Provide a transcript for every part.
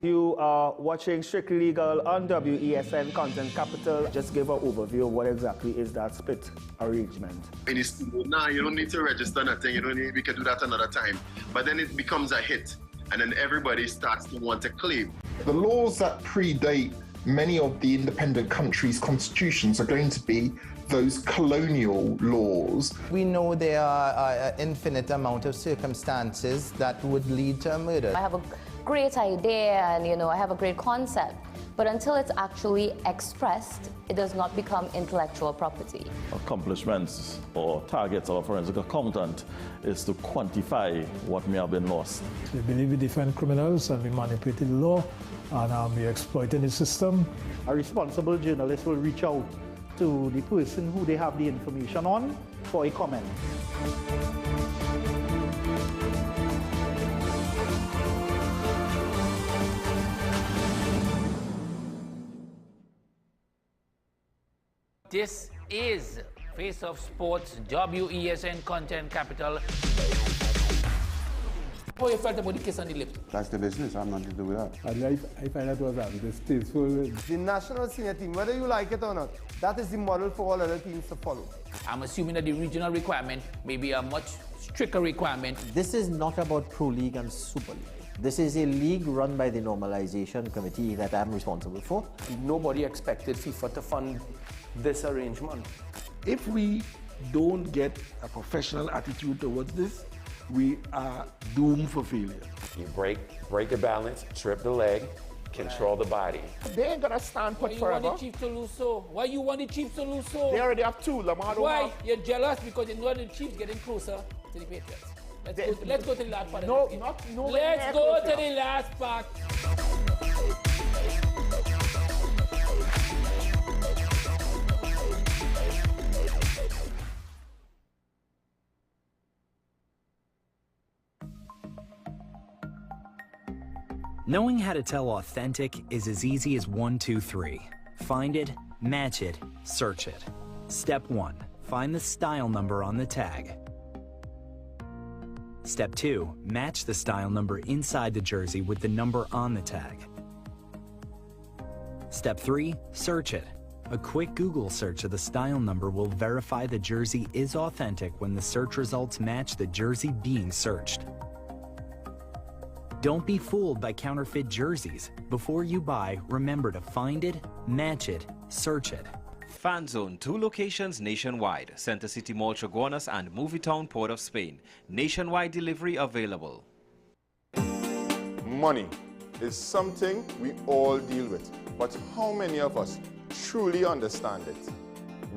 You are watching Strictly Legal on WESN Content Capital. Just give an overview of what exactly is that split arrangement. Nah, you don't need to register nothing. You don't need, we can do that another time. But then it becomes a hit, and then everybody starts to want to claim. The laws that predate many of the independent countries' constitutions are going to be those colonial laws. We know there are an infinite amount of circumstances that would lead to a murder. I have a great idea and I have a great concept, but until it's actually expressed, it does not become intellectual property. Accomplishments or targets of a forensic accountant is to quantify what may have been lost. We believe we defend criminals and we manipulated the law and we exploited the system. A responsible journalist will reach out to the person who they have the information on for a comment. This is Face of Sports, WESN Content Capital. How you felt about the kiss on the lip? That's the business. I'm not to do with that. I find that was distasteful. The national senior team, whether you like it or not, that is the model for all other teams to follow. I'm assuming that the regional requirement may be a much stricter requirement. This is not about Pro League and Super League. This is a league run by the Normalization Committee that I'm responsible for. Nobody expected FIFA to fund this arrangement. If we don't get a professional attitude towards this, we are doomed for failure. You break the balance, trip the leg, control the body. They ain't gonna stand put forever. Why you want the Chiefs to lose so? Why you want the Chiefs to lose so? They already have two. Lamar don't Why? have. You're jealous because you know the Chiefs getting closer to the Patriots. Let's go to the last part. No, let's go to the last part. Knowing how to tell authentic is as easy as 1, 2, 3. Find it, match it, search it. Step 1. Find the style number on the tag. Step 2. Match the style number inside the jersey with the number on the tag. Step 3. Search it. A quick Google search of the style number will verify the jersey is authentic when the search results match the jersey being searched. Don't be fooled by counterfeit jerseys. Before you buy, remember to find it, match it, search it. Fan Zone, 2 locations nationwide. Center City Mall, Chaguanas and Movietown, Port of Spain. Nationwide delivery available. Money is something we all deal with, but how many of us truly understand it?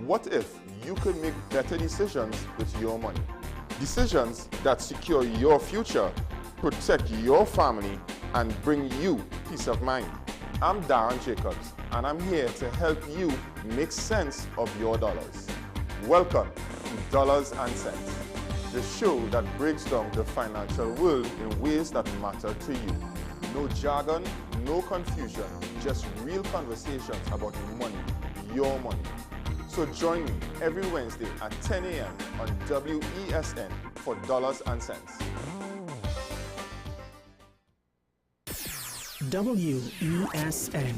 What if you could make better decisions with your money? Decisions that secure your future, protect your family, and bring you peace of mind. I'm Darren Jacobs, and I'm here to help you make sense of your dollars. Welcome to Dollars and Cents, the show that breaks down the financial world in ways that matter to you. No jargon, no confusion, just real conversations about money, your money. So join me every Wednesday at 10 a.m. on WESN for Dollars and Cents. WESN.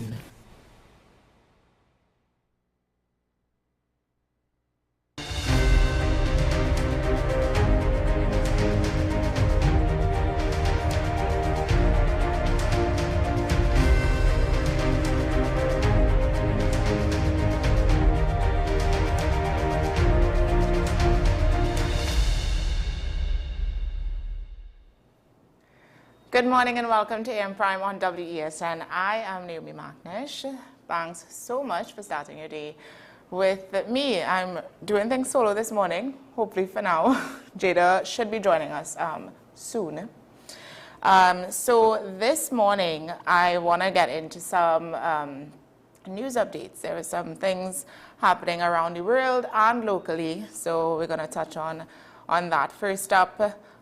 Good morning and welcome to AM Prime on WESN. I am Naomi Macnish. Thanks so much for starting your day with me. I'm doing things solo this morning, hopefully for now. Jada should be joining us soon. So this morning, I want to get into some news updates. There are some things happening around the world and locally, so we're going to touch on that. First up,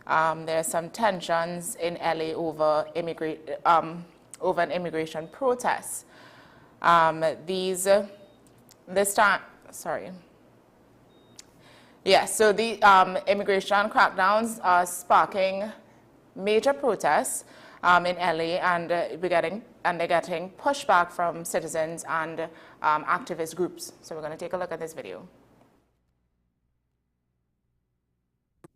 there are some tensions in LA over an immigration protest. So the immigration crackdowns are sparking major protests in LA, and we're getting they're getting pushback from citizens and activist groups. So we're going to take a look at this video.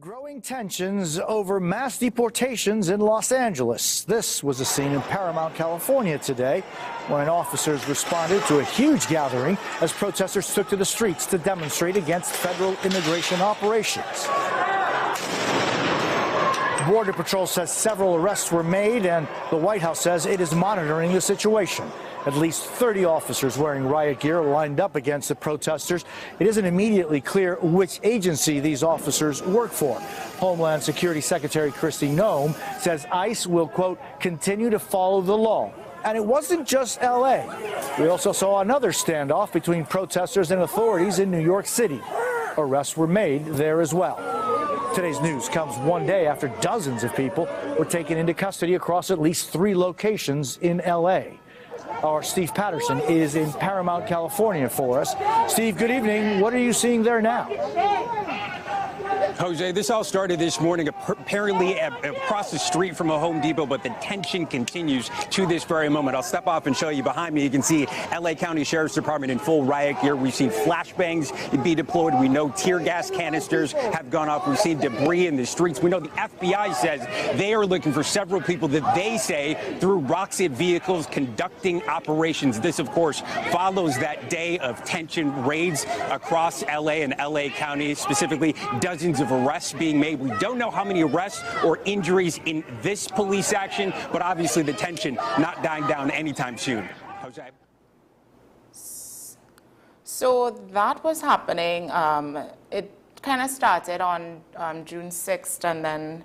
Growing tensions over mass deportations in Los Angeles. This was a scene in Paramount, California today, when officers responded to a huge gathering as protesters took to the streets to demonstrate against federal immigration operations. Border Patrol says several arrests were made, and the White House says it is monitoring the situation. At least 30 officers wearing riot gear lined up against the protesters. It isn't immediately clear which agency these officers work for. Homeland Security Secretary Kristi Noem says ICE will, quote, continue to follow the law. And it wasn't just L.A. We also saw another standoff between protesters and authorities in New York City. Arrests were made there as well. Today's news comes one day after dozens of people were taken into custody across at least 3 locations in L.A. Our Steve Patterson is in Paramount, California for us. Steve, good evening. What are you seeing there now? Jose, this all started this morning apparently across the street from a Home Depot, but the tension continues to this very moment. I'll step off and show you behind me. You can see L.A. County Sheriff's Department in full riot gear. We've seen flashbangs be deployed. We know tear gas canisters have gone off. We've seen debris in the streets. We know the FBI says they are looking for several people that they say threw rocks at vehicles conducting operations. This, of course, follows that day of tension, raids across L.A. and L.A. County, specifically dozens of arrests being made. We don't know how many arrests or injuries in this police action, but obviously the tension not dying down anytime soon. Jose? So that was happening. It kind of started on June 6th and then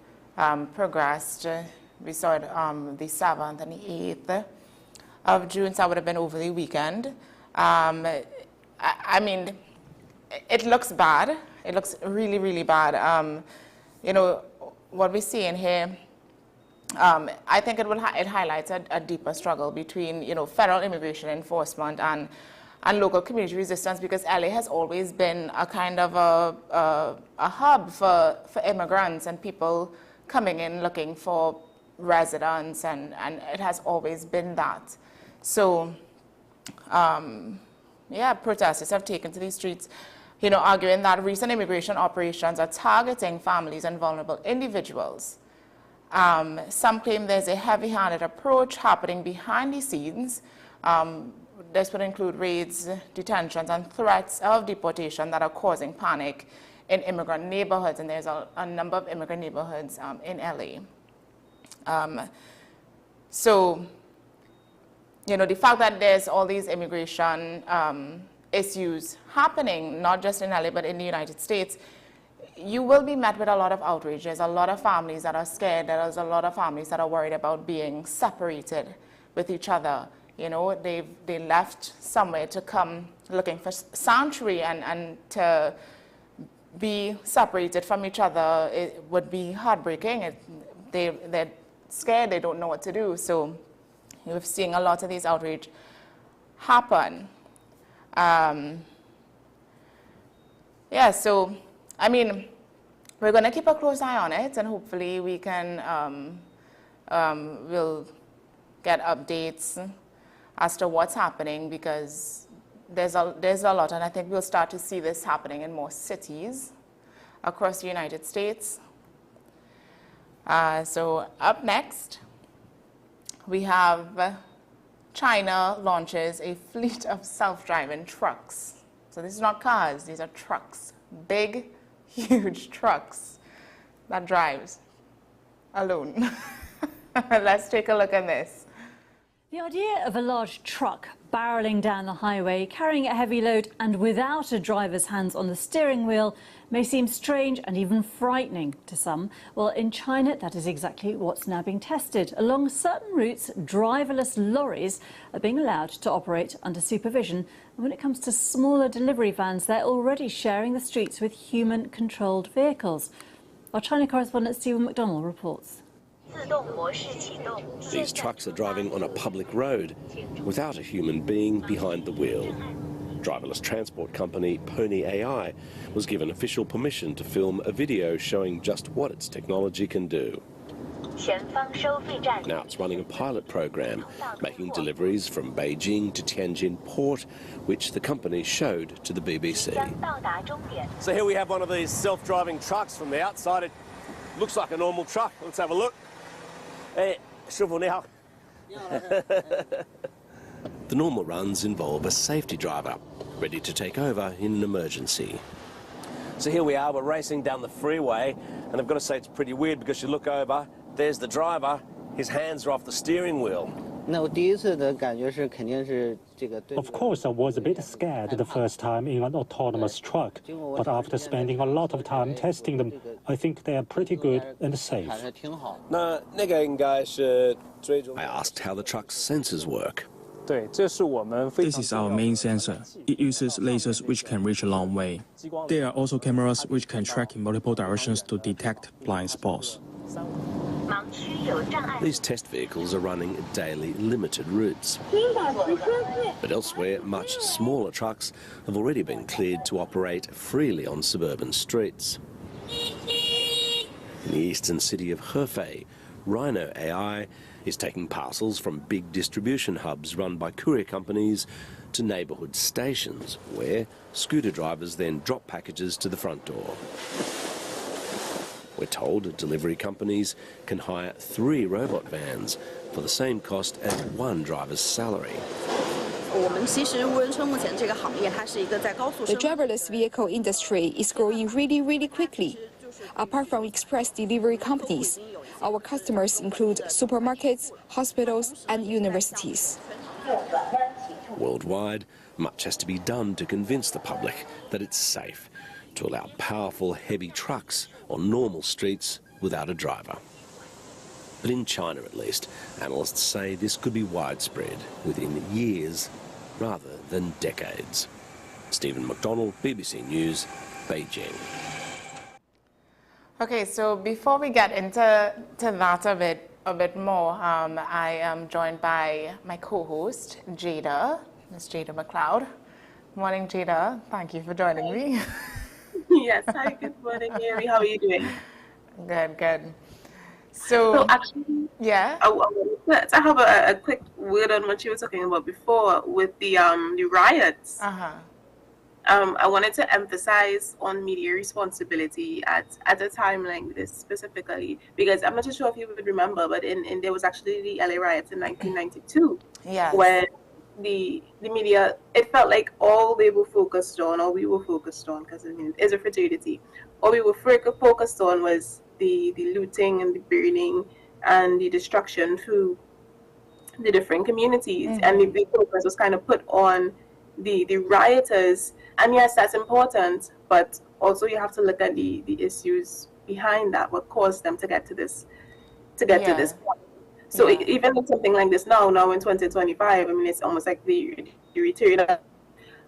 progressed. We saw it the 7th and the 8th of June, so that would have been over the weekend. I mean, it looks bad. It looks really, really bad. You know, what we're seeing here, I think it highlights a deeper struggle between, you know, federal immigration enforcement and local community resistance, because LA has always been a kind of a hub for immigrants and people coming in looking for residence, and it has always been that. So, yeah, protesters have taken to these streets, you know, arguing that recent immigration operations are targeting families and vulnerable individuals. Some claim there's a heavy-handed approach happening behind the scenes. This would include raids, detentions, and threats of deportation that are causing panic in immigrant neighborhoods, and there's a number of immigrant neighborhoods in LA. So, you know, the fact that there's all these immigration issues happening, not just in LA, but in the United States, you will be met with a lot of outrage. There's a lot of families that are scared. There's a lot of families that are worried about being separated with each other. You know, they left somewhere to come looking for sanctuary, and to be separated from each other, it would be heartbreaking. They're scared. They don't know what to do. So we're seeing a lot of these outrage happen. Yeah, so, I mean, we're going to keep a close eye on it, and hopefully we can, we'll get updates as to what's happening, because there's a lot, and I think we'll start to see this happening in more cities across the United States. So up next, we have China launches a fleet of self-driving trucks. So this is not cars, these are trucks. Big, huge trucks that drives alone. Let's take a look at this. The idea of a large truck barreling down the highway, carrying a heavy load and without a driver's hands on the steering wheel may seem strange and even frightening to some. Well, in China, that is exactly what's now being tested. Along certain routes, driverless lorries are being allowed to operate under supervision. And when it comes to smaller delivery vans, they're already sharing the streets with human-controlled vehicles. Our China correspondent Stephen McDonnell reports. These trucks are driving on a public road without a human being behind the wheel. Driverless transport company Pony AI was given official permission to film a video showing just what its technology can do. Now it's running a pilot program, making deliveries from Beijing to Tianjin port, which the company showed to the BBC. So here we have one of these self-driving trucks. From the outside, it looks like a normal truck. Let's have a look. Hey, 师傅你好. The normal runs involve a safety driver, ready to take over in an emergency. So here we are, we're racing down the freeway, and I've got to say it's pretty weird because you look over, there's the driver, his hands are off the steering wheel. Of course, I was a bit scared the first time in an autonomous truck, but after spending a lot of time testing them, I think they are pretty good and safe. I asked how the truck's sensors work. This is our main sensor. It uses lasers which can reach a long way. There are also cameras which can track in multiple directions to detect blind spots. These test vehicles are running daily limited routes. But elsewhere, much smaller trucks have already been cleared to operate freely on suburban streets. In the eastern city of Hefei, Rhino AI is taking parcels from big distribution hubs run by courier companies to neighbourhood stations, where scooter drivers then drop packages to the front door. We're told delivery companies can hire 3 robot vans for the same cost as 1 driver's salary. The driverless vehicle industry is growing really quickly. Apart from express delivery companies, our customers include supermarkets, hospitals, and universities. Worldwide, much has to be done to convince the public that it's safe to allow powerful, heavy trucks on normal streets without a driver. But in China, at least, analysts say this could be widespread within years rather than decades. Stephen McDonald, BBC News, Beijing. Okay, so before we get into that a bit more, I am joined by my co-host, Jada, Ms. Jada McLeod. Morning, Jada. Thank you for joining me. Yes, hi, good morning, Mary. How are you doing? Good. So actually, yeah, I have a quick word on what you were talking about before with the riots. I wanted to emphasize on media responsibility at a time like this specifically, because I'm not too sure if you would remember, but there was actually the LA riots in 1992, when the media, it felt like all they were focused on, or we were focused on, because I mean, it's a fraternity, all we were focused on was the looting and the burning and the destruction through the different communities, and the big focus was kind of put on the rioters. And yes, that's important, but also you have to look at the issues behind that, what caused them to get to this point. So even with something like this now in 2025, I mean, it's almost like the return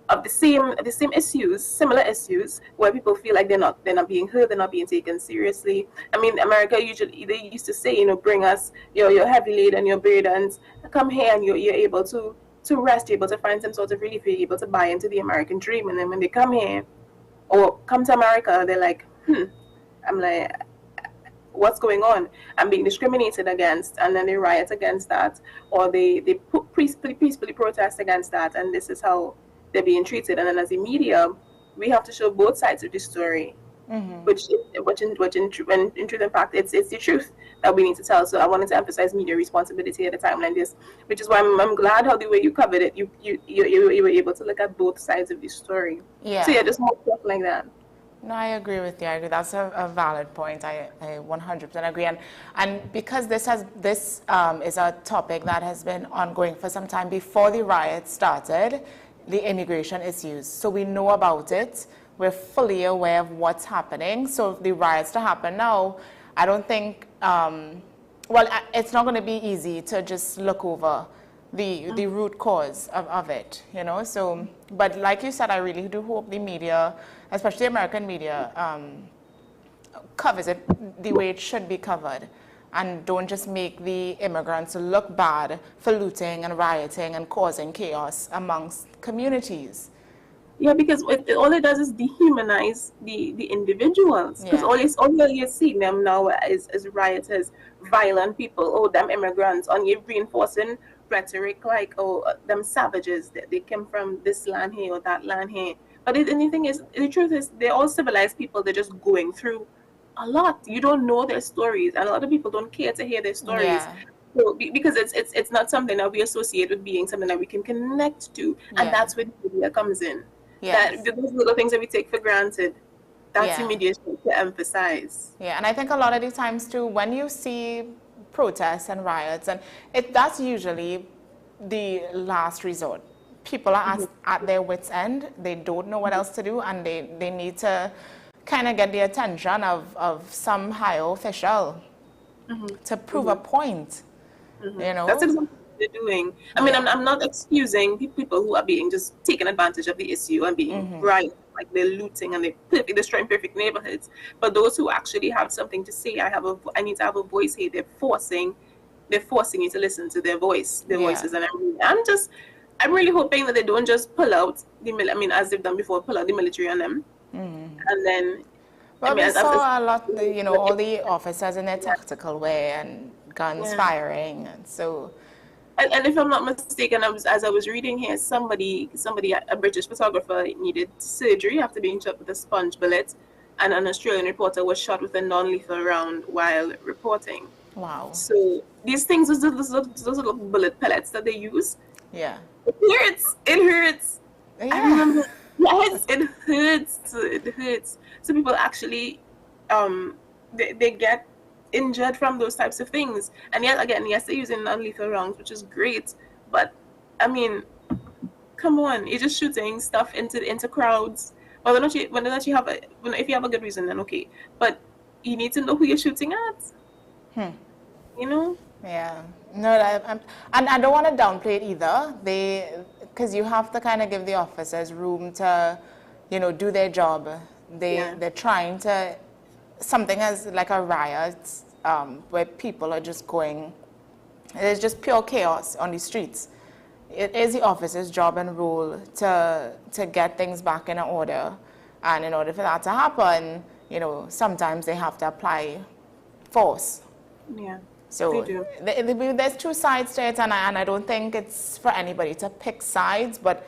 of the same issues, similar issues, where people feel like they're not being heard, they're not being taken seriously. I mean, America they used to say, bring us your heavy load and your burdens, come here and you're able to rest, you're able to find some sort of relief, you're able to buy into the American dream. And then when they come here or come to America, they're like, I'm like, what's going on? I'm being discriminated against, and then they riot against that, or they peacefully protest against that, and this is how they're being treated. And then as a media, we have to show both sides of the story, which in truth and fact, it's the truth that we need to tell. So I wanted to emphasize media responsibility at a time like this, which is why I'm glad how the way you covered it, you were able to look at both sides of the story. So just more stuff like that. No, I agree with you. I agree. That's a valid point. I 100% agree. And because this is a topic that has been ongoing for some time before the riots started, the immigration issues. So we know about it. We're fully aware of what's happening. So if the riots to happen now, I don't think, it's not going to be easy to just look over the root cause of it, So, but like you said, I really do hope the media, especially American media, covers it the way it should be covered, and don't just make the immigrants look bad for looting and rioting and causing chaos amongst communities. Yeah, because all it does is dehumanize the individuals. Because all you're seeing them now is rioters, violent people, oh, them immigrants, and you're reinforcing rhetoric like, oh, them savages, they came from this land here or that land here. But the truth is, they're all civilized people. They're just going through a lot. You don't know their stories, and a lot of people don't care to hear their stories. Yeah. So, because it's not something that we associate with being something that we can connect to, and that's where the media comes in. Yes. That those little things that we take for granted, that's the media should to emphasize. Yeah, and I think a lot of the times too, when you see protests and riots, and that's usually the last resort. People are at their wits' end. They don't know what else to do, and they need to kind of get the attention of some higher official to prove a point. You know, that's exactly what they're doing. I mean, I'm not excusing people who are being just taking advantage of the issue and being right, like they're looting and they're destroying perfect neighborhoods. But those who actually have something to say, I need to have a voice here. They're forcing you to listen to their voices, and I'm really hoping that they don't just pull out as they've done before, pull out the military on them, and then. Well, we saw a lot, all the officers in their tactical way and guns firing, and so. And if I'm not mistaken, as I was reading here, somebody, a British photographer, needed surgery after being shot with a sponge bullet, and an Australian reporter was shot with a non-lethal round while reporting. Wow. So these things, those little bullet pellets that they use. Yeah. It hurts. It hurts. Yeah. I remember. Yes, it hurts. It hurts. So people actually, they get injured from those types of things. And yet again, yes, they're using non-lethal rounds, which is great. But I mean, come on, you're just shooting stuff into crowds. Well, if you have a good reason, then okay. But you need to know who you're shooting at. You know? Yeah. No, and I don't want to downplay it either. Because you have to kind of give the officers room to, do their job. They're trying to, something as like a riot, where people are just going, there's just pure chaos on the streets. It is the officer's job and role to get things back in order. And in order for that to happen, sometimes they have to apply force. Yeah. So there's two sides to it, and I don't think it's for anybody to pick sides, but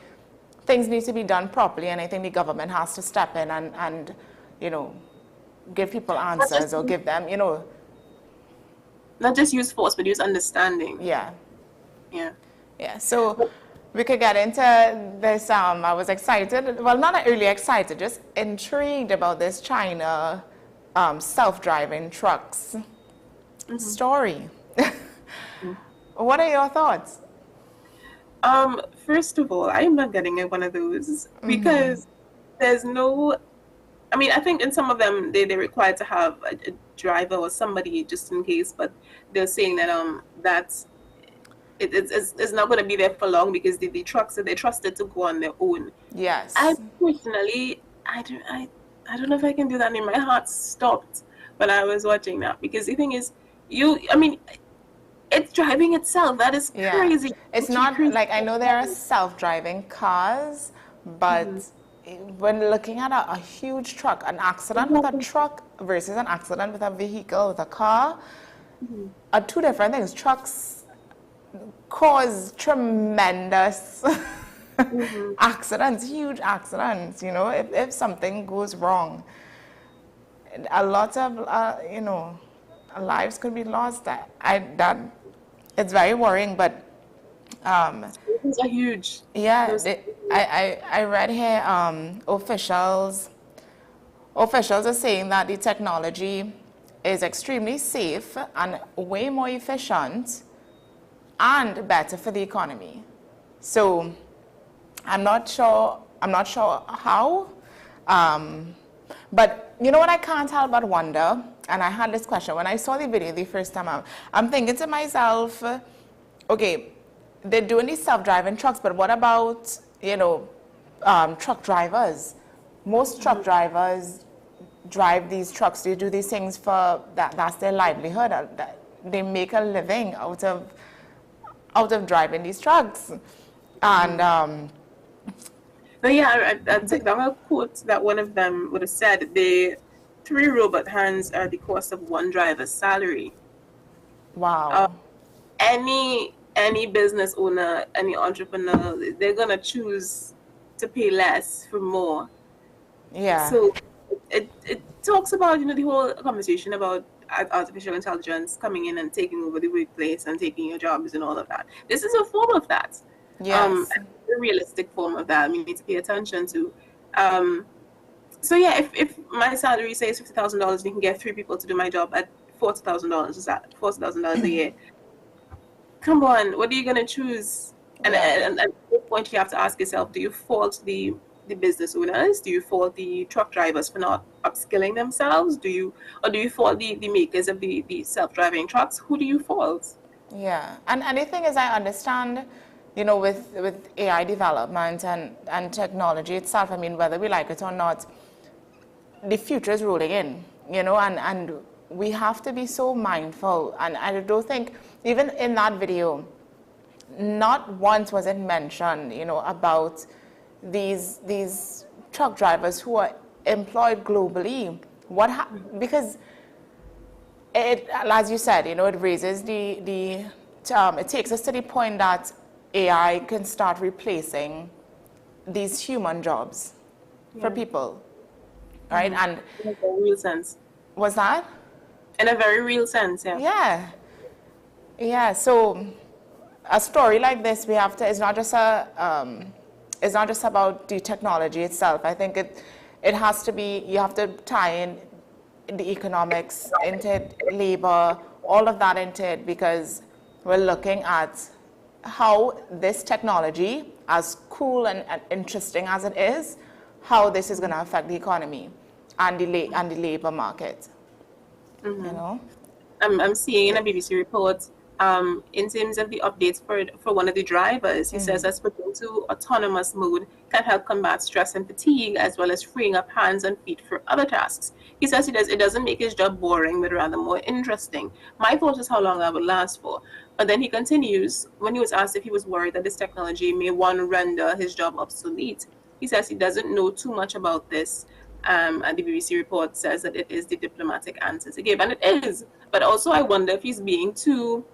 things need to be done properly, and I think the government has to step in and give people answers or give them, Not just use force, but use understanding. Yeah. Yeah. Yeah, so we could get into this. I was excited, well, not really excited, just intrigued about this China self-driving trucks story. What are your thoughts? First of all, I'm not getting one of those because there's no. I mean, I think in some of them they're required to have a driver or somebody just in case, but they're saying that it's not going to be there for long because the trucks they're trusted to go on their own. Yes. I personally, I don't know if I can do that. I mean, my heart stopped when I was watching that because the thing is, it's driving itself. That is crazy. It's not crazy. Like, I know there are self-driving cars, but when looking at a huge truck, an accident with a truck versus an accident with a vehicle, with a car, are two different things. Trucks cause tremendous accidents, huge accidents, if something goes wrong. A lot of, lives could be lost. It's very worrying, but things are huge. Yeah, I read here officials are saying that the technology is extremely safe and way more efficient and better for the economy. So I'm not sure how, but what I can't help but wonder, and I had this question when I saw the video the first time out, I'm thinking to myself, okay, they're doing these self-driving trucks, but what about, truck drivers? Most truck drivers drive these trucks. They do these things for that's their livelihood. They make a living out of driving these trucks. And No, yeah, I took down a quote that one of them would have said, the 3 robot hands are the cost of 1 driver's salary. Wow. Any business owner, any entrepreneur, they're going to choose to pay less for more. Yeah. So it talks about, the whole conversation about artificial intelligence coming in and taking over the workplace and taking your jobs and all of that. This is a form of that. Yes. A realistic form of that we need to pay attention to. So yeah, if my salary says $50,000 and you can get 3 people to do my job at $40,000, is that $40,000 a year? Come on, what are you gonna choose? And at this point, you have to ask yourself: do you fault the business owners? Do you fault the truck drivers for not upskilling themselves? Do you fault the makers of the self-driving trucks? Who do you fault? Yeah, and the thing is, I understand, with AI development and technology itself. I mean, whether we like it or not, the future is rolling in, and we have to be so mindful. And I don't think, even in that video, not once was it mentioned, about these truck drivers who are employed globally. Because it, as you said, it raises it takes us to the point that AI can start replacing these human jobs for people, right? And in a very real sense. Was that? In a very real sense, yeah. Yeah. Yeah. So a story like this, we have to. It's not just about the technology itself. I think it has to be. You have to tie in the economics into it, labor, all of that into it, because we're looking at how this technology, as cool and interesting as it is, how this is going to affect the economy and the labor market. I'm seeing in a BBC report, in terms of the updates for one of the drivers, he says that switching to autonomous mode can help combat stress and fatigue, as well as freeing up hands and feet for other tasks. He says it doesn't make his job boring, but rather more interesting. My thought is how long that would last for. But then he continues, when he was asked if he was worried that this technology may render his job obsolete, he says he doesn't know too much about this. And the BBC report says that it is the diplomatic answer to give, and it is. But also, I wonder if he's being too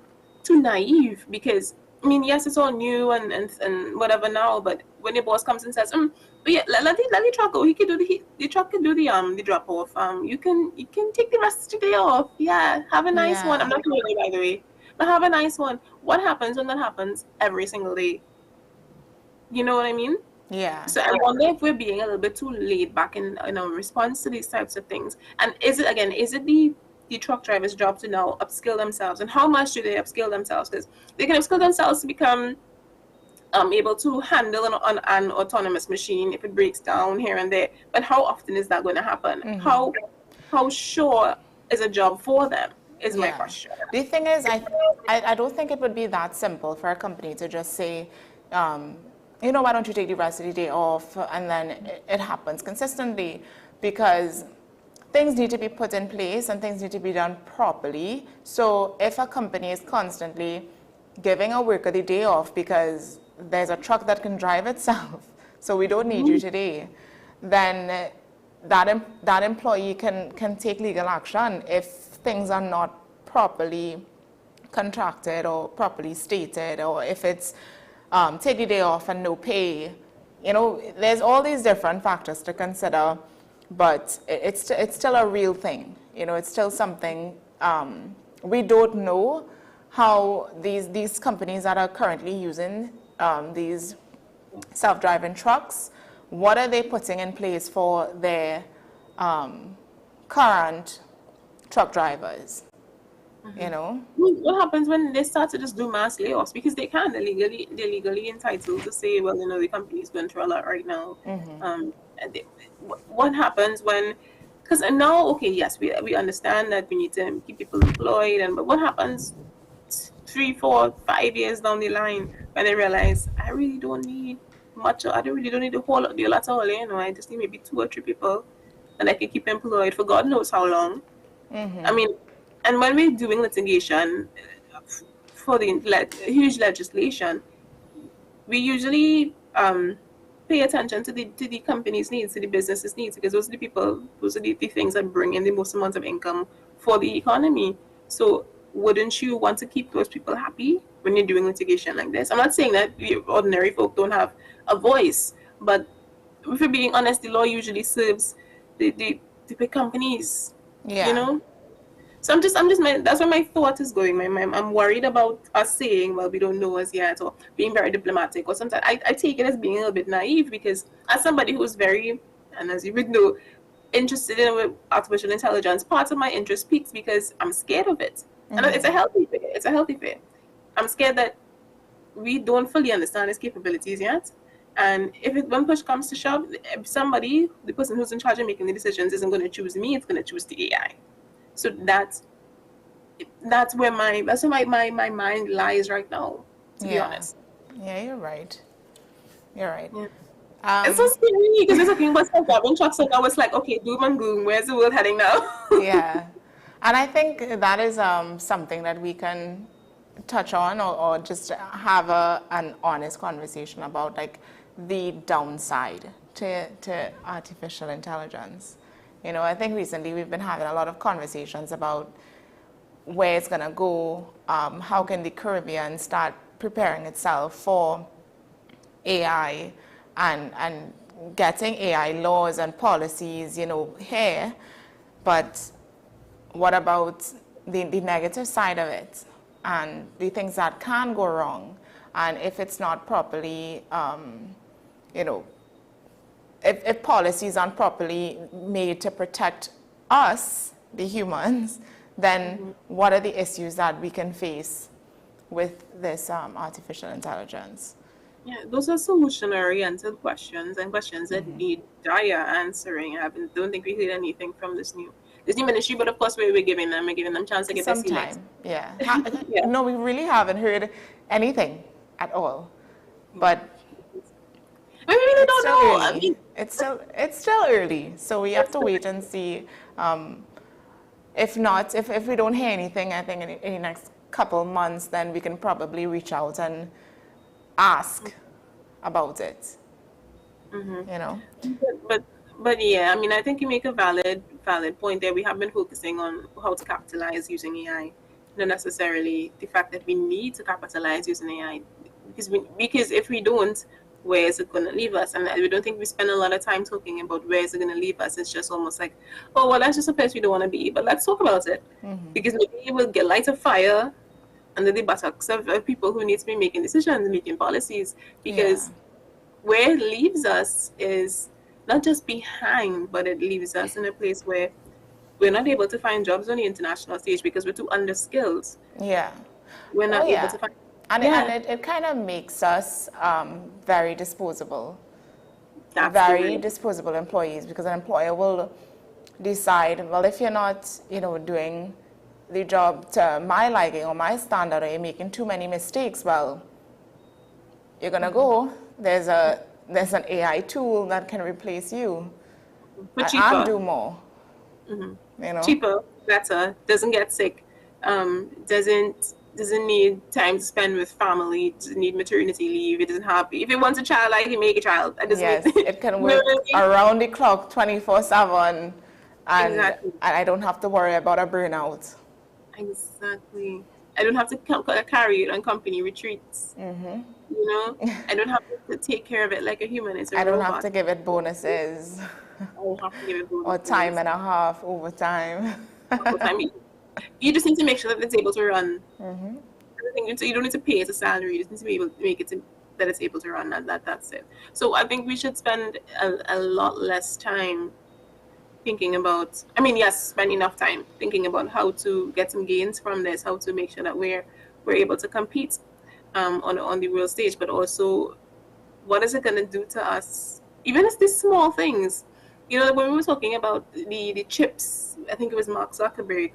naive, because I mean, yes, it's all new and whatever now. But when your boss comes and says, "But yeah, let the truck go. The truck can do the drop off. You can take the rest of the day off. Yeah, have a nice one. I'm not going to, by the way, but have a nice one." What happens when that happens every single day? You know what I mean? Yeah. So I wonder if we're being a little bit too laid back in our response to these types of things. And is it the truck driver's job to now upskill themselves? And how much do they upskill themselves? Because they can upskill themselves to become able to handle an autonomous machine if it breaks down here and there. But how often is that going to happen? How sure is a job for them is my question. The thing is, I don't think it would be that simple for a company to just say, why don't you take the rest of the day off, and then it happens consistently, because things need to be put in place and things need to be done properly. So if a company is constantly giving a worker the day off because there's a truck that can drive itself, so we don't need you today, then that employee can take legal action if things are not properly contracted or properly stated, or if it's take the day off and no pay. There's all these different factors to consider, but it's still a real thing. It's still something. We don't know how these companies that are currently using these self-driving trucks, what are they putting in place for their current truck drivers? What happens when they start to just do mass layoffs? Because they're legally entitled to say, well, the company is going through a lot right now. What happens when? Because now, okay, yes, we understand that we need to keep people employed, but what happens 3, 4, 5 years down the line when they realize I really don't need much, I really don't need the whole deal at all. I just need maybe 2 or 3 people, and I can keep employed for God knows how long. I mean. And when we're doing litigation for the huge legislation, we usually pay attention to the company's needs, to the business's needs, because those are the people, those are the things that bring in the most amount of income for the economy. So wouldn't you want to keep those people happy when you're doing litigation like this? I'm not saying that ordinary folk don't have a voice, but if we're being honest, the law usually serves the big companies. Yeah. You know? So that's where my thought is going. I'm worried about us saying, well, we don't know as yet, or being very diplomatic, or sometimes I take it as being a little bit naive, because as somebody who's very, and as you would know, interested in artificial intelligence, part of my interest peaks because I'm scared of it. And it's a healthy fear. It's a healthy fear. I'm scared that we don't fully understand its capabilities yet. And when push comes to shove, somebody, the person who's in charge of making the decisions, isn't going to choose me, it's going to choose the AI. So that's where my mind lies right now, to be honest. Yeah, you're right. You're right. Yeah. It's so scary because we're talking about self-driving trucks, and I was like, okay, doom and gloom, where's the world heading now? Yeah. And I think that is something that we can touch on, or just have an honest conversation about, like the downside to artificial intelligence. You know, I think recently we've been having a lot of conversations about where it's going to go, how can the Caribbean start preparing itself for AI and getting AI laws and policies, you know, here. But what about the negative side of it and the things that can go wrong? And if it's not properly, you know, if policies aren't properly made to protect us, the humans, then what are the issues that we can face with this artificial intelligence? Yeah, those are solution-oriented questions, and questions that need dire answering. I don't think we heard anything from this new ministry, but of course we're giving them chance to get their Sometime, yeah. No, we really haven't heard anything at all. But we really don't know. I mean, it's still early, so we have to wait and see. If we don't hear anything, I think in the next couple months, then we can probably reach out and ask about it. You know. But yeah, I mean, I think you make a valid point there. We have been focusing on how to capitalize using AI, not necessarily the fact that we need to capitalize using AI, because if we don't, where is it going to leave us? And we don't think we spend a lot of time talking about where is it going to leave us. It's just almost like, oh, well, that's just a place we don't want to be, but let's talk about it. Because maybe it will light a fire under the buttocks of people who need to be making decisions, making policies, because where it leaves us is not just behind, but it leaves us in a place where we're not able to find jobs on the international stage because we're too underskilled. Yeah. We're not able to find. And it kind of makes us very disposable. Very disposable employees, because an employer will decide, well, if you're not, you know, doing the job to my liking or my standard, or you're making too many mistakes, well, you're gonna go. There's an AI tool that can replace you and do more. You know, cheaper, better, doesn't get sick, doesn't need time to spend with family, doesn't need maternity leave, it doesn't have, if it wants a child, I can make a child. Yes, it can work around the clock, 24/7, and I don't have to worry about a burnout. Exactly. I don't have to carry it on company retreats. You know, I don't have to take care of it like a human. It's a I don't robot. have to give it bonuses. I don't have to give it bonuses. Or time and a half overtime. You just need to make sure that it's able to run. So you don't need to pay it a salary. You just need to be able to make it that it's able to run. That's it. So I think we should spend a lot less time thinking about, I mean, yes, spend enough time thinking about how to get some gains from this, how to make sure that we're able to compete on the world stage, but also what is it going to do to us? Even if these small things, you know, when we were talking about the chips, I think it was Mark Zuckerberg,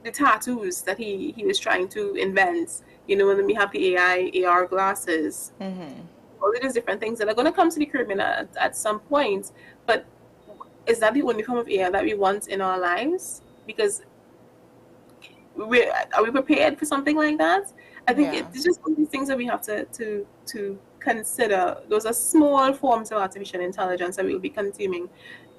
the tattoos that he was trying to invent, you know, when we have the AI, AR glasses, all of these different things that are going to come to the Caribbean at some point. But is that the only form of AI that we want in our lives? Because are we prepared for something like that? I think it's just one of these things that we have to consider those are small forms of artificial intelligence that we'll be consuming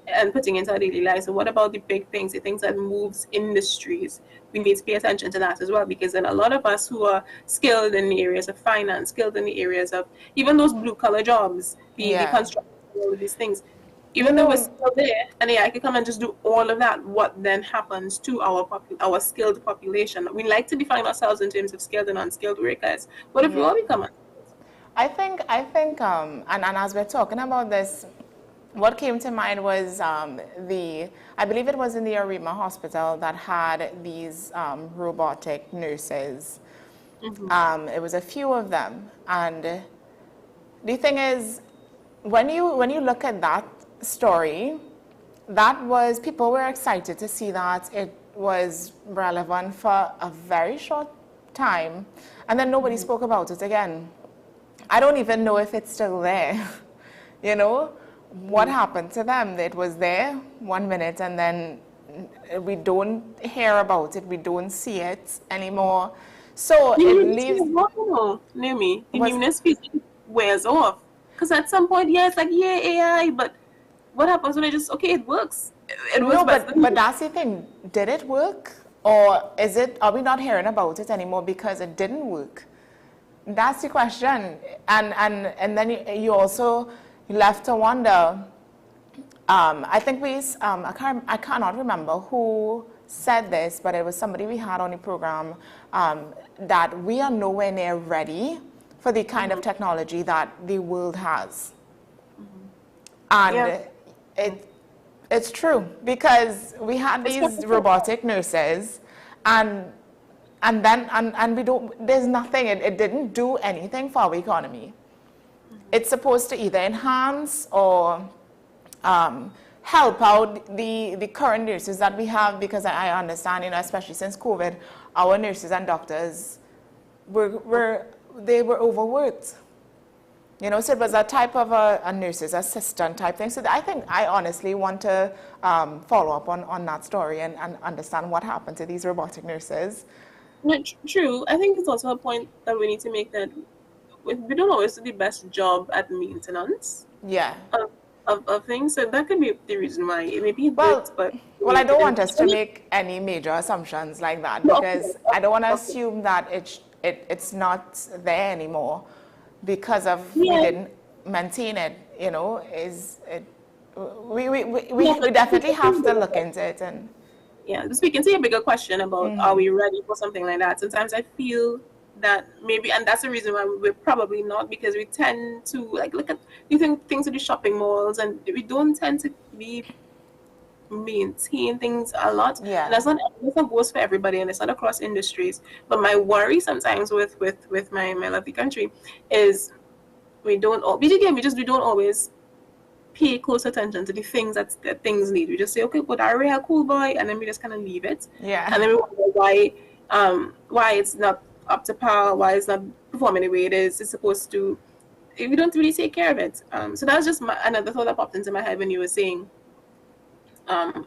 and putting into our daily lives. So what about the big things, the things that moves industries? We need to pay attention to that as well, because then a lot of us who are skilled in the areas of finance, skilled in the areas of even those blue-collar jobs, the construction, all of these things, even though we're still there and AI can come and just do all of that, what then happens to our skilled population? We like to define ourselves in terms of skilled and unskilled workers. What if we all become I think, and as we're talking about this, what came to mind was I believe it was in the Arima Hospital that had these robotic nurses. It was a few of them, and the thing is, when you look at that story, that was, people were excited to see that it was relevant for a very short time, and then nobody spoke about it again. I don't even know if it's still there. You know, what happened to them? It was there 1 minute, and then we don't hear about it, we don't see it anymore. So it leaves. Naomi, the newness wears off. Because at some point, yeah, it's like, yeah, AI, but what happens when it just, okay, it works? It works, no, but that's the thing. Did it work? Or is it, are we not hearing about it anymore because it didn't work? That's the question. And then you also left to wonder, I think I cannot remember who said this, but it was somebody we had on the program, that we are nowhere near ready for the kind of technology that the world has. And it's true, because we had these robotic nurses, and we don't, there's nothing, it didn't do anything for our economy. It's supposed to either enhance or help out the current nurses that we have, because I understand, you know, especially since COVID, our nurses and doctors were overworked. You know, so it was a type of a nurse's assistant type thing. So I think I honestly want to follow up on that story and understand what happened to these robotic nurses. True. I think it's also a point that we need to make, that we don't always do the best job at maintenance. Yeah. Of things. So that could be the reason why it may be well, I don't want us to make any major assumptions like that, because I don't want to assume that it's not there anymore because of we didn't maintain it. You know, we definitely have to look into it. And speaking to a bigger question about are we ready for something like that? Sometimes I feel that maybe, and that's the reason why we're probably not, because we tend to like look at things at the shopping malls, and we don't tend to maintain things a lot. And that's not goes for everybody, and it's not across industries. But my worry sometimes with my lovely country is we don't always pay close attention to the things that things need. We just say, okay, good, I really a cool boy, and then we just kind of leave it. And then we wonder why it's not up to par, why it's not performing the way it's supposed to, if we don't really take care of it. So that was just another thought that popped into my head when you were saying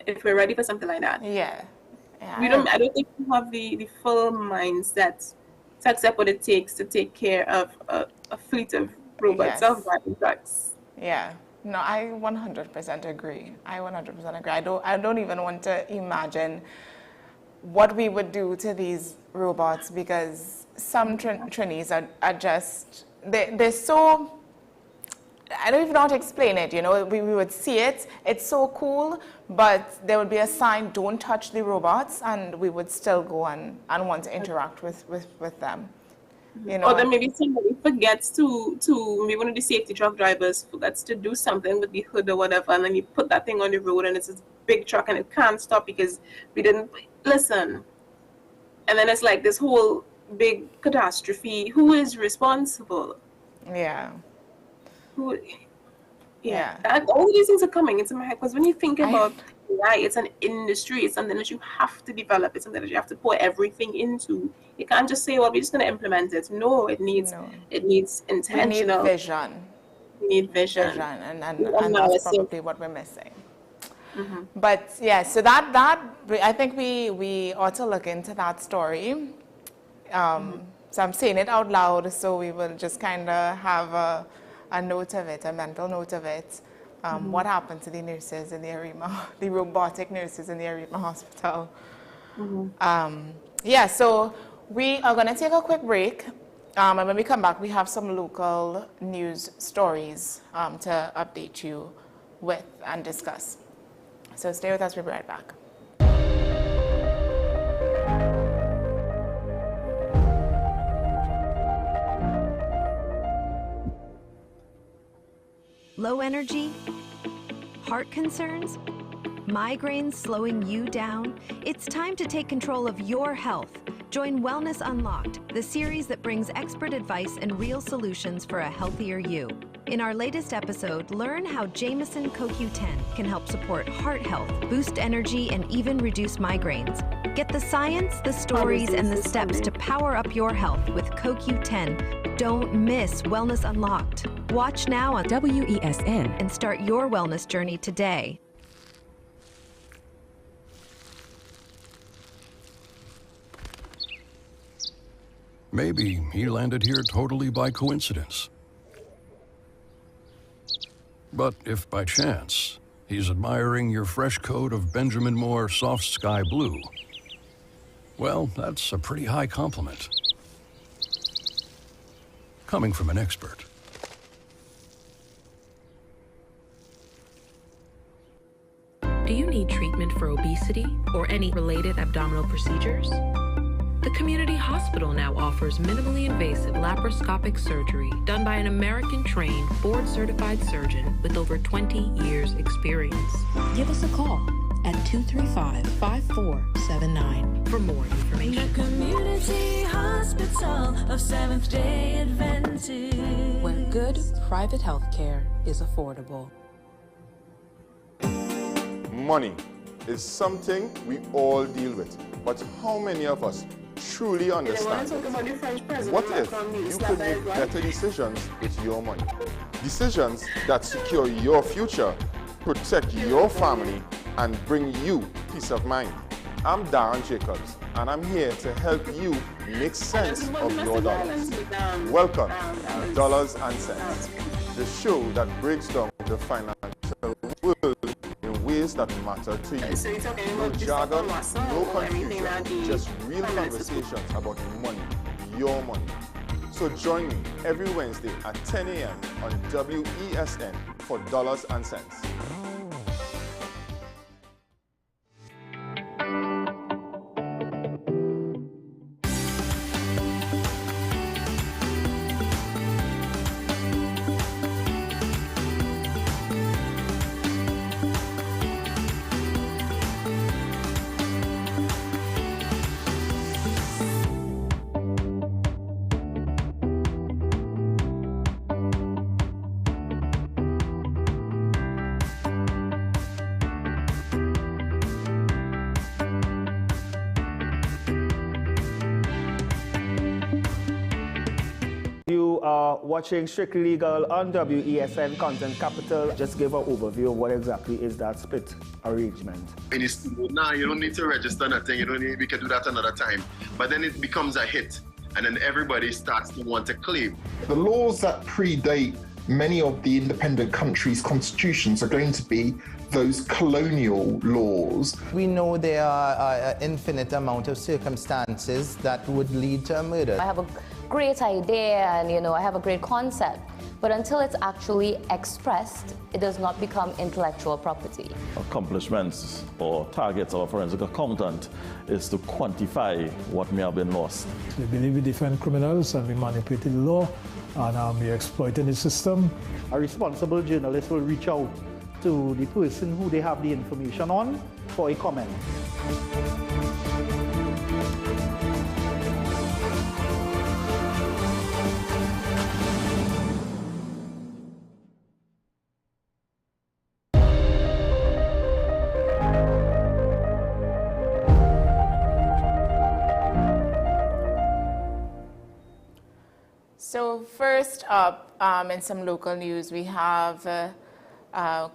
if we're ready for something like that. I don't think we have the full mindset to accept what it takes to take care of a fleet of robots, self-driving trucks. No, I 100% agree. I don't even want to imagine what we would do to these robots, because some trainees are just, they're so, I don't even know how to explain it, you know, we would see it, it's so cool, but there would be a sign, don't touch the robots, and we would still go and want to interact with them. You know, or then maybe somebody forgets to maybe one of the safety truck drivers forgets to do something with the hood or whatever, and then you put that thing on the road and it's this big truck and it can't stop because we didn't listen. And then it's like this whole big catastrophe. Who is responsible? All of these things are coming into my head, because when you think about AI, it's an industry, it's something that you have to develop, it's something that you have to pour everything into. You can't just say, well, we're just going to implement it. No, it needs intentional vision. We need vision. And that's probably what we're missing. But so that I think we ought to look into that story. So I'm saying it out loud, so we will just kind of have a note of it, a mental note of it. What happened to the nurses in the Arima, the robotic nurses in the Arima hospital. Yeah, so we are going to take a quick break. And when we come back, we have some local news stories to update you with and discuss. So stay with us, we'll be right back. Low energy? Heart concerns? Migraines slowing you down? It's time to take control of your health. Join Wellness Unlocked, the series that brings expert advice and real solutions for a healthier you. In our latest episode, learn how Jameson CoQ10 can help support heart health, boost energy, and even reduce migraines. Get the science, the stories, and the steps to power up your health with CoQ10. Don't miss Wellness Unlocked. Watch now on WESN and start your wellness journey today. Maybe he landed here totally by coincidence. But if by chance he's admiring your fresh coat of Benjamin Moore soft sky blue, well, that's a pretty high compliment. Coming from an expert. Do you need treatment for obesity or any related abdominal procedures? The community hospital now offers minimally invasive laparoscopic surgery done by an American-trained, board-certified surgeon with over 20 years' experience. Give us a call at 235-5479 for more information. The Community Hospital of Seventh-day Adventist, where good private health care is affordable. Money is something we all deal with, but how many of us truly understand it? What if you could make better decisions with your money? Decisions that secure your future, protect your family, and bring you peace of mind. I'm Darren Jacobs, and I'm here to help you make sense of your dollars. Welcome to Dollars and Cents, the show that breaks down the financial world in ways that matter to you. No jargon, no confusion, just real conversations about money, your money. So join me every Wednesday at 10 a.m. on WESN for Dollars and Cents. You are watching Strictly Legal on WESN Content Capital. Just give an overview of what exactly is that split arrangement. Nah, you don't need to register nothing. You don't need, we can do that another time. But then it becomes a hit, and then everybody starts to want to claim. The laws that predate many of the independent countries' constitutions are going to be those colonial laws. We know there are an infinite amount of circumstances that would lead to a murder. I have a great idea and I have a great concept, but until it's actually expressed, it does not become intellectual property. Accomplishments or targets of a forensic accountant is to quantify what may have been lost. We believe we defend criminals and we manipulated the law and we exploiting the system. A responsible journalist will reach out to the person who they have the information on for a comment. So first up, in some local news, we have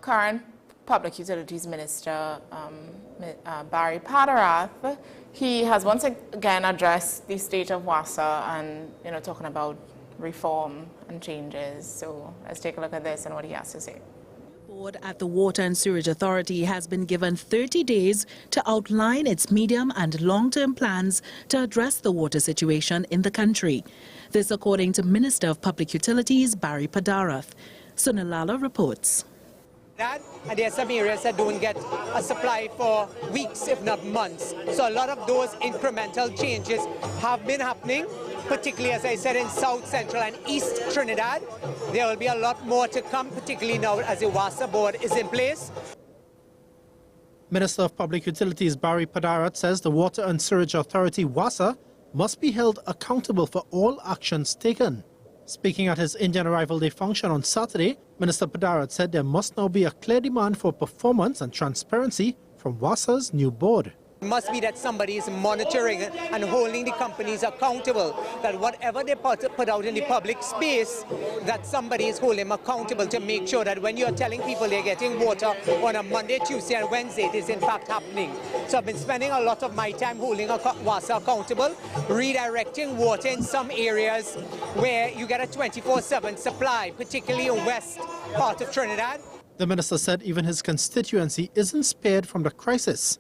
current Public Utilities Minister Barry Padarath, he has once again addressed the state of WASA and, talking about reform and changes. So let's take a look at this and what he has to say. Board at the Water and Sewerage Authority has been given 30 days to outline its medium and long-term plans to address the water situation in the country. This according to Minister of Public Utilities Barry Padarath. Sunilala reports. And there are some areas that don't get a supply for weeks, if not months. So a lot of those incremental changes have been happening, particularly, as I said, in South Central and East Trinidad. There will be a lot more to come, particularly now as the WASA board is in place. Minister of Public Utilities Barry Padarath says the Water and Sewerage Authority, WASA, must be held accountable for all actions taken. Speaking at his Indian Arrival Day function on Saturday, Minister Padarath said there must now be a clear demand for performance and transparency from WASA's new board. It must be that somebody is monitoring and holding the companies accountable, that whatever they put out in the public space, that somebody is holding them accountable to make sure that when you're telling people they're getting water on a Monday, Tuesday and Wednesday, it is in fact happening. So I've been spending a lot of my time holding WASA accountable, redirecting water in some areas where you get a 24/7 supply, particularly in west part of Trinidad. The minister said even his constituency isn't spared from the crisis.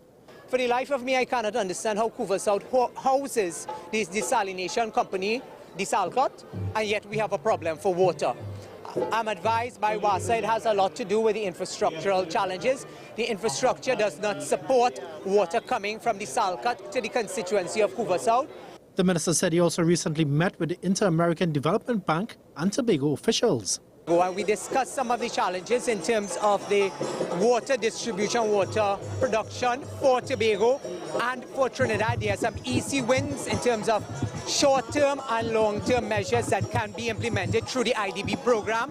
For the life of me, I cannot understand how Coover South houses this desalination company, Desalcott, and yet we have a problem for water. I'm advised by WASA it has a lot to do with the infrastructural challenges. The infrastructure does not support water coming from Desalcott to the constituency of Coover South. The minister said he also recently met with the Inter-American Development Bank and Tobago officials. And we discussed some of the challenges in terms of the water distribution, water production for Tobago and for Trinidad. There are some easy wins in terms of short-term and long-term measures that can be implemented through the IDB program.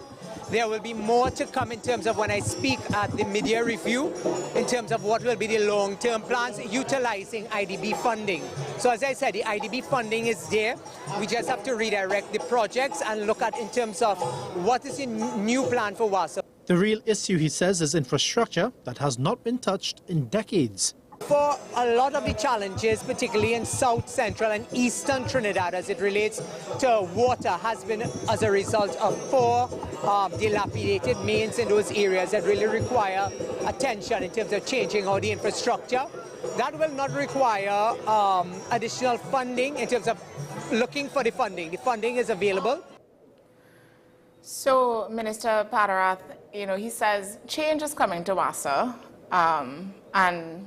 There will be more to come in terms of when I speak at the media review, in terms of what will be the long-term plans utilizing IDB funding. So as I said, the IDB funding is there. We just have to redirect the projects and look at in terms of what is the new plan for WASA. The real issue, he says, is infrastructure that has not been touched in decades. For a lot of the challenges, particularly in South Central and Eastern Trinidad as it relates to water, has been as a result of poor, dilapidated mains in those areas that really require attention in terms of changing all the infrastructure. That will not require additional funding in terms of looking for the funding. The funding is available. So, Minister Padarath, he says change is coming to WASA, and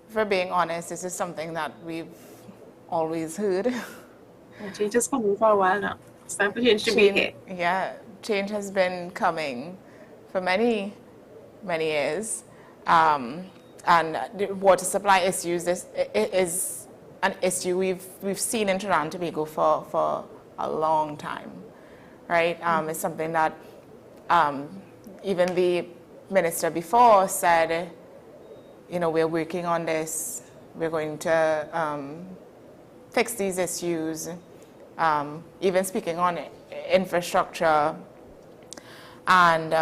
for being honest, this is something that we've always heard. Change is coming for a while now. It's time for change to be here. Yeah, change has been coming for many, many years. And the water supply issues is an issue we've seen in Trinidad and Tobago for a long time, right? It's something that even the minister before said, we're working on this. We're going to fix these issues. Even speaking on infrastructure and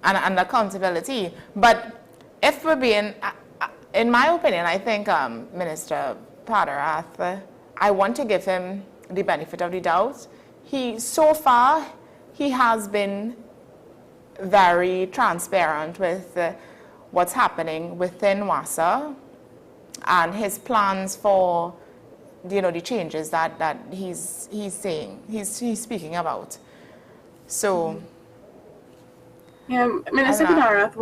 accountability. But if we're being, in my opinion, I think Minister Padarath, I want to give him the benefit of the doubt. So far, he has been very transparent with what's happening within WASA and his plans for, the changes that he's saying, he's speaking about. So, yeah, Minister Padarath,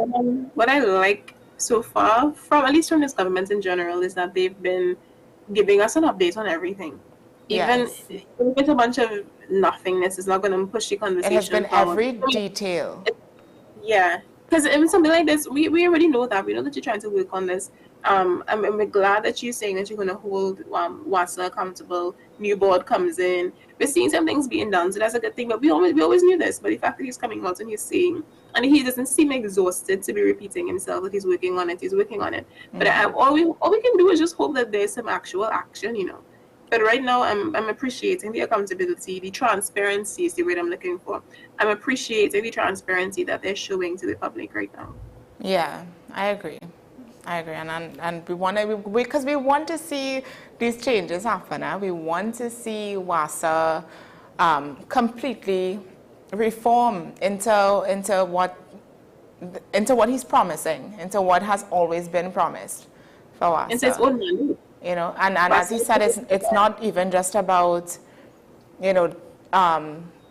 what I like so far, at least from this government in general, is that they've been giving us an update on everything. Even with a bunch of nothingness, it's not going to push the conversation. It has been every detail. Yeah. Because in something like this, we already know that. We know that you're trying to work on this. I'm glad that you're saying that you're going to hold WASA accountable. New board comes in. We're seeing some things being done, so that's a good thing. But we always knew this. But the fact that he's coming out and he's saying, and he doesn't seem exhausted to be repeating himself that he's working on it. He's working on it. But all we can do is just hope that there's some actual action, But right now, I'm appreciating the accountability, the transparency is the word I'm looking for. I'm appreciating the transparency that they're showing to the public right now. Yeah, I agree, and we want to because we want to see these changes happen. We want to see WASA completely reform into what he's promising, into what has always been promised for WASA. It's its own money. You know, and as he said, it's not even just about, you know,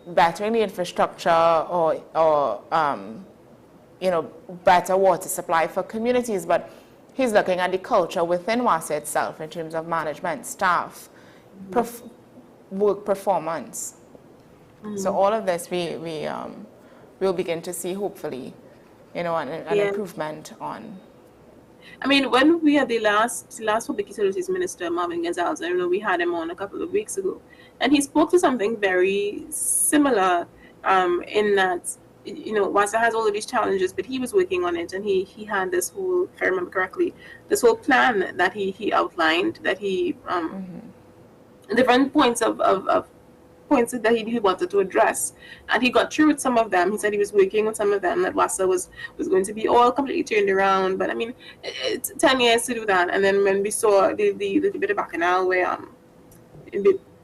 bettering the infrastructure or you know, better water supply for communities, but he's looking at the culture within WASA itself in terms of management, staff, work performance. So all of this we'll begin to see, hopefully, you know, an improvement on. I mean, when we had the last Public Utilities Minister, Marvin Gonzalez, I know we had him on a couple of weeks ago, and he spoke to something very similar in that, you know, WASA has all of these challenges, but he was working on it, and he had this whole, if I remember correctly, this whole plan that he outlined, that he, different points of points that he wanted to address, and he got through with some of them. He said he was working on some of them, that WASA was going to be all completely turned around, but I mean, it's 10 years to do that. And then when we saw the little bit of bacchanal where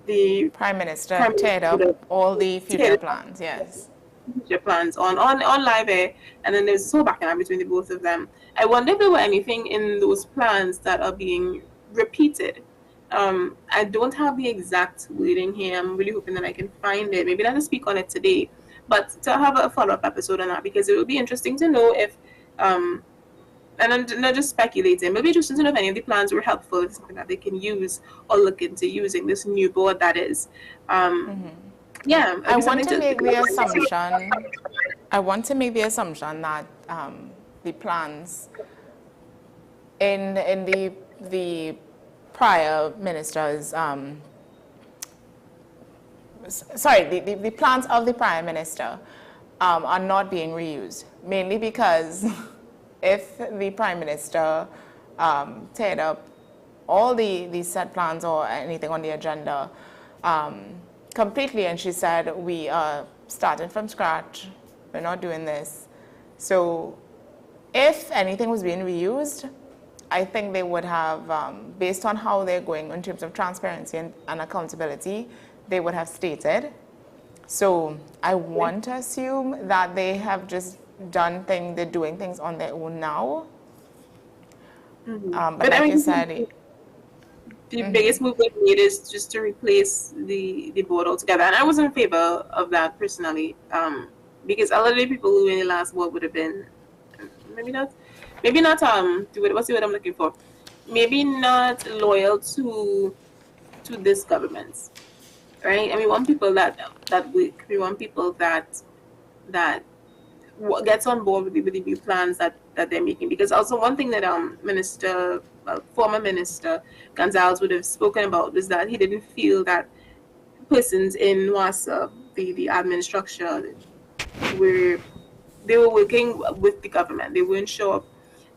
the Prime Minister teared up all the future plans, yes. Future plans on live air, and then there's so bacchanal between the both of them. I wonder if there were anything in those plans that are being repeated. I don't have the exact wording here. I'm really hoping that I can find it. Maybe not to speak on it today, but to have a follow-up episode on that, because it would be interesting to know if, and I'm not just speculating, but it'd be interesting to know if any of the plans were helpful, if something that they can use or look into using this new board that is. Yeah, I want to make the assumption that the plans in the prior ministers, the plans of the Prime Minister are not being reused, mainly because if the Prime Minister teared up all the set plans or anything on the agenda completely, and she said, we are starting from scratch, we're not doing this. So if anything was being reused, I think they would have, based on how they're going in terms of transparency and accountability, they would have stated. So I want to assume that they have just they're doing things on their own now. But like I mean, you said, the biggest move they made is just to replace the board altogether. And I was in favor of that personally, because a lot of the people who were in the last board would have been, maybe not what's the word I'm looking for? Maybe not loyal to this government, right? I mean, we want people that work. We want people that gets on board with the new plans that they're making. Because also one thing that former Minister Gonzalez would have spoken about was that he didn't feel that persons in WASA, the admin structure, were working with the government. They weren't sure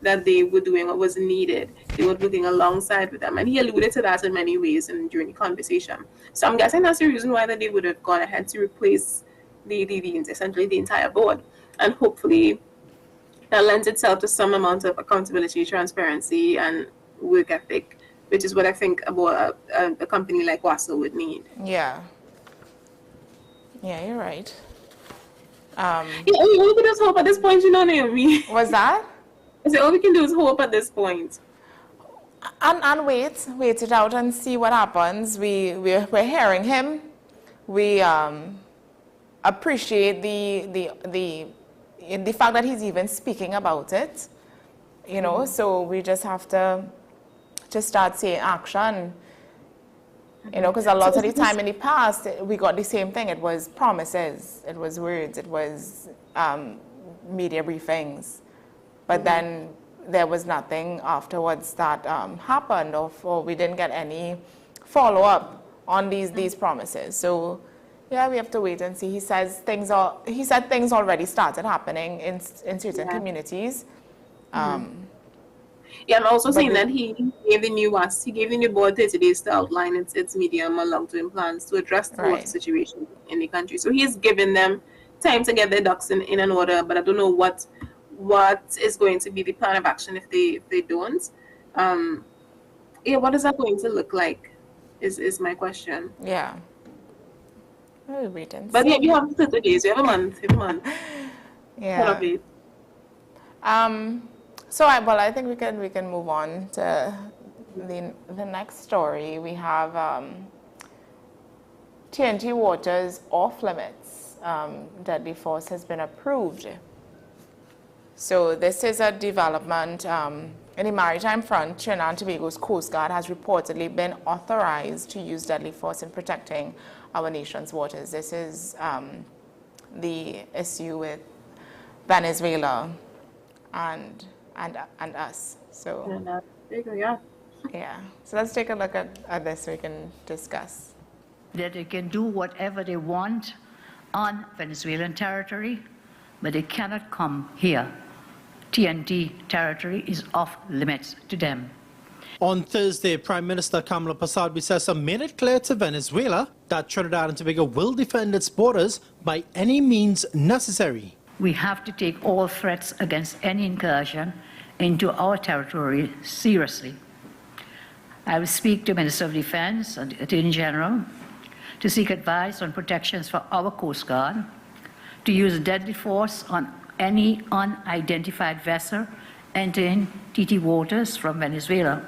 that they were doing what was needed. They were working alongside with them. And he alluded to that in many ways during the conversation. So I'm guessing that's the reason why that they would have gone ahead to replace essentially the entire board. And hopefully that lends itself to some amount of accountability, transparency, and work ethic, which is what I think about a company like WASA would need. Yeah. Yeah, you're right. We can just hope at this point, you know, Naomi. What's that? I said, all we can do is hope at this point. And wait it out and see what happens. We're hearing him. We appreciate the fact that he's even speaking about it. You know, so we just have to start seeing action. You know, because a lot of the time in the past, we got the same thing. It was promises, it was words, it was media briefings. But then there was nothing afterwards that happened, or we didn't get any follow-up on these promises. So, yeah, we have to wait and see. He said things already started happening in certain communities. Yeah, I'm also saying that he gave the new board 30 days to outline its medium and long-term plans to address the water situation in the country. So he's given them time to get their ducks in an order, but I don't know what what is going to be the plan of action if they don't. Yeah, what is that going to look like is my question. Yeah. We'll wait and see. But yeah, we have 30 days. We have a month. Yeah. So I think we can move on to the next story. We have TNT waters off limits. Deadly force has been approved. So this is a development in the maritime front. Trinidad and Tobago's Coast Guard has reportedly been authorized to use deadly force in protecting our nation's waters. This is the issue with Venezuela and us. So yeah. So let's take a look at this so we can discuss. That they can do whatever they want on Venezuelan territory, but they cannot come here. TNT territory is off limits to them. On Thursday, Prime Minister Kamala Persad-Bissessar made it clear to Venezuela that Trinidad and Tobago will defend its borders by any means necessary. We have to take all threats against any incursion into our territory seriously. I will speak to Minister of Defense and the Attorney General to seek advice on protections for our Coast Guard, to use deadly force on any unidentified vessel entering TT waters from Venezuela.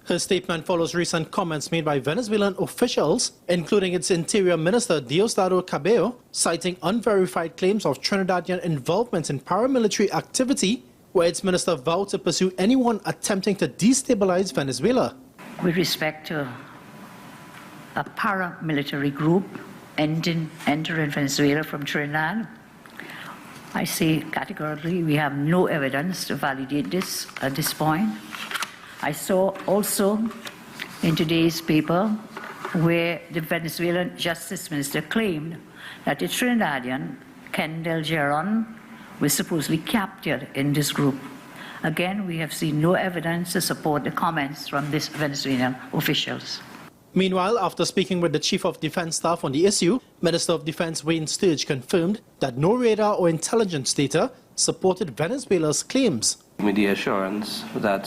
Her statement follows recent comments made by Venezuelan officials, including its Interior Minister Diosdado Cabello, citing unverified claims of Trinidadian involvement in paramilitary activity, where its minister vowed to pursue anyone attempting to destabilize Venezuela. With respect to a paramilitary group entering Venezuela from Trinidad, I say categorically we have no evidence to validate this at this point. I saw also in today's paper where the Venezuelan Justice Minister claimed that the Trinidadian Kendall Geron was supposedly captured in this group. Again, we have seen no evidence to support the comments from these Venezuelan officials. Meanwhile, after speaking with the Chief of Defense Staff on the issue, Minister of Defense Wayne Sturge confirmed that no radar or intelligence data supported Venezuela's claims. With the assurance that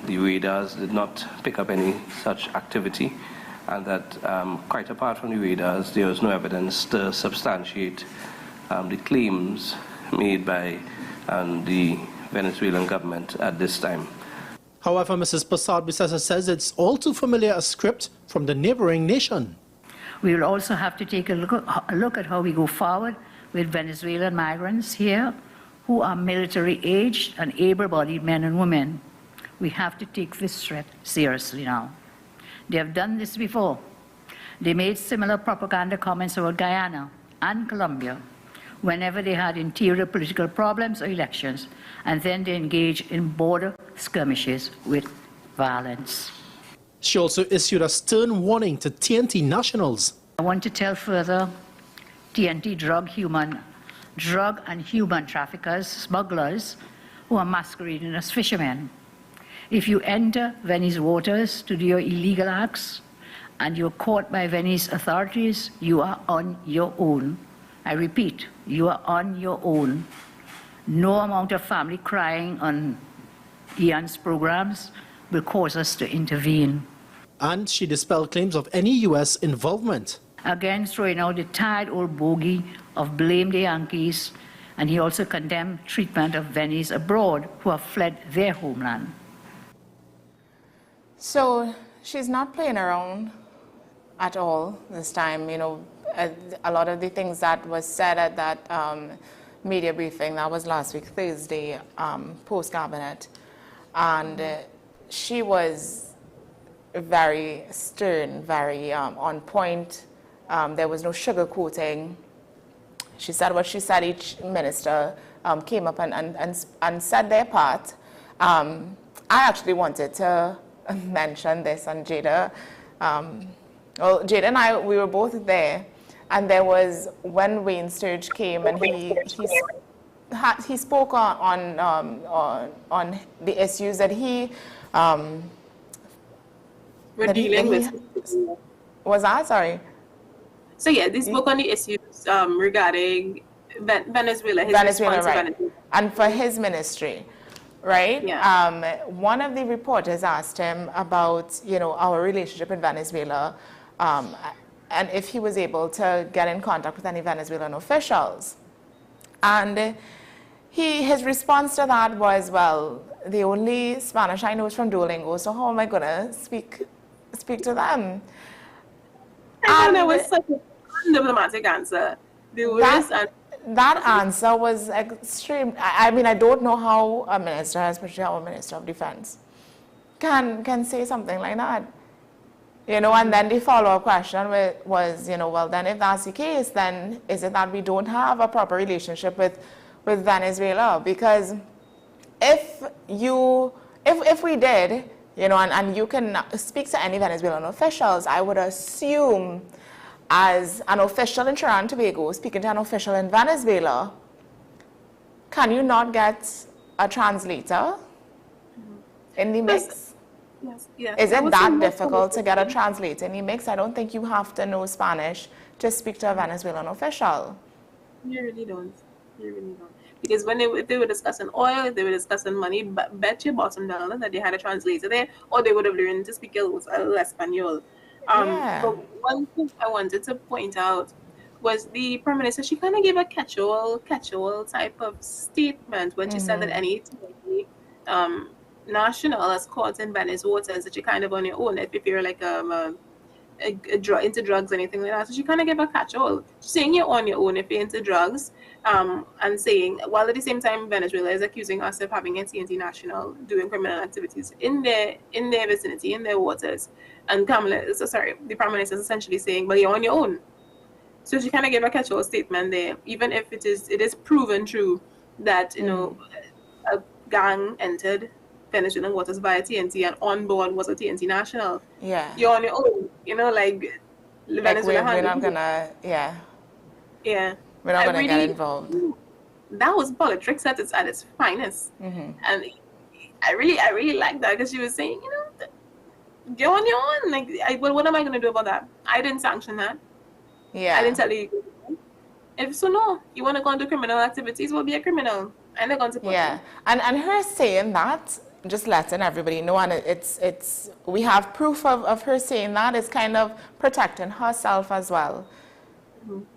the radars did not pick up any such activity, and that quite apart from the radars, there was no evidence to substantiate the claims made by the Venezuelan government at this time. However, Mrs. Persad-Bissessar says it's all too familiar a script from the neighboring nation. We will also have to take a look at how we go forward with Venezuelan migrants here who are military-aged and able-bodied men and women. We have to take this threat seriously now. They have done this before. They made similar propaganda comments about Guyana and Colombia whenever they had interior political problems or elections, and then they engaged in border skirmishes with violence. She also issued a stern warning to TNT nationals. I want to tell further TNT drug and human traffickers, smugglers, who are masquerading as fishermen. If you enter Venice waters to do your illegal acts and you're caught by Venice authorities, you are on your own. I repeat, you are on your own. No amount of family crying on Ian's programs will cause us to intervene. And she dispelled claims of any U.S. involvement. Again, throwing out the tired old bogey of blame the Yankees, and he also condemned treatment of Venice abroad who have fled their homeland. So she's not playing around at all this time. You know, a lot of the things that was said at that media briefing, that was last week, Thursday, post-cabinet, and she was very stern, very on point. There was no sugarcoating. She said what she said. Each minister came up and said their part. I actually wanted to mention this, and Jada, well, Jada and I, we were both there, and there was when Wayne Sturge came and he spoke on the issues that he we're dealing with. Was that sorry? So yeah, they spoke on the issues regarding Venezuela, his Venezuela, response to right. Venezuela. And for his ministry, right? Yeah. One of the reporters asked him about, our relationship in Venezuela, and if he was able to get in contact with any Venezuelan officials. And his response to that was, well, the only Spanish I know is from Duolingo, so how am I going to speak to them? I thought that was such a undiplomatic answer. That answer was extreme. I mean, I don't know how a minister, especially our Minister of Defense, can say something like that. And then the follow-up question was, well, then if that's the case, then is it that we don't have a proper relationship with Venezuela? Because if we did, and you can speak to any Venezuelan officials, I would assume as an official in Trinidad and Tobago speaking to an official in Venezuela, can you not get a translator in the mix? Yes. Is it that difficult to get a translator in the mix? I don't think you have to know Spanish to speak to a Venezuelan official. You really don't. Because when they were discussing oil, they were discussing money, bet your bottom dollar that they had a translator there, or they would have learned to speak a little Espanol. But one thing I wanted to point out was the Prime Minister, she kind of gave a catch-all type of statement when she said that any national that's caught in Venice waters, that you're kind of on your own if you're like into drugs or anything like that. So she kind of gave a catch-all, saying you're on your own if you're into drugs, and saying, while at the same time Venezuela is accusing us of having a TNT national doing criminal activities in their vicinity, in their waters. And the Prime Minister is essentially saying, well, you're on your own. So she kind of gave a catch-all statement there, even if it is proven true that, a gang entered Venezuelan waters via TNT and on board was a TNT national. Yeah. You're on your own, Venezuela. We're not gonna, Yeah. We're not gonna get involved. That was politics at its finest. And I really like that, because she was saying, you're on your own. Like, what am I gonna do about that? I didn't sanction that. Yeah. I didn't tell you. If so, no, you want to go into criminal activities, well, be a criminal. I'm not going to put you. And her saying that, just letting everybody know, and it's we have proof of her saying that, is kind of protecting herself as well.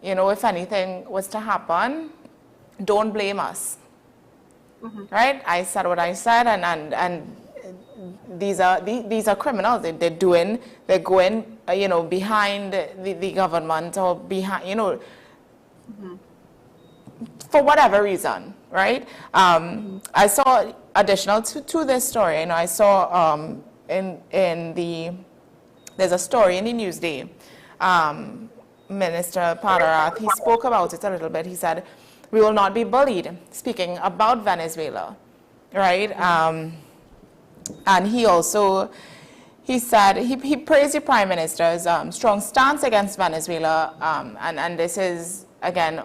If anything was to happen, don't blame us. Right? I said what I said, and these are criminals. They're going behind the government, or behind for whatever reason, right? I saw additional to this story. I saw there's a story in the Newsday. Minister Padarath, he spoke about it a little bit. He said, we will not be bullied, speaking about Venezuela, right? And he said, he praised the Prime Minister's strong stance against Venezuela, and this is, again,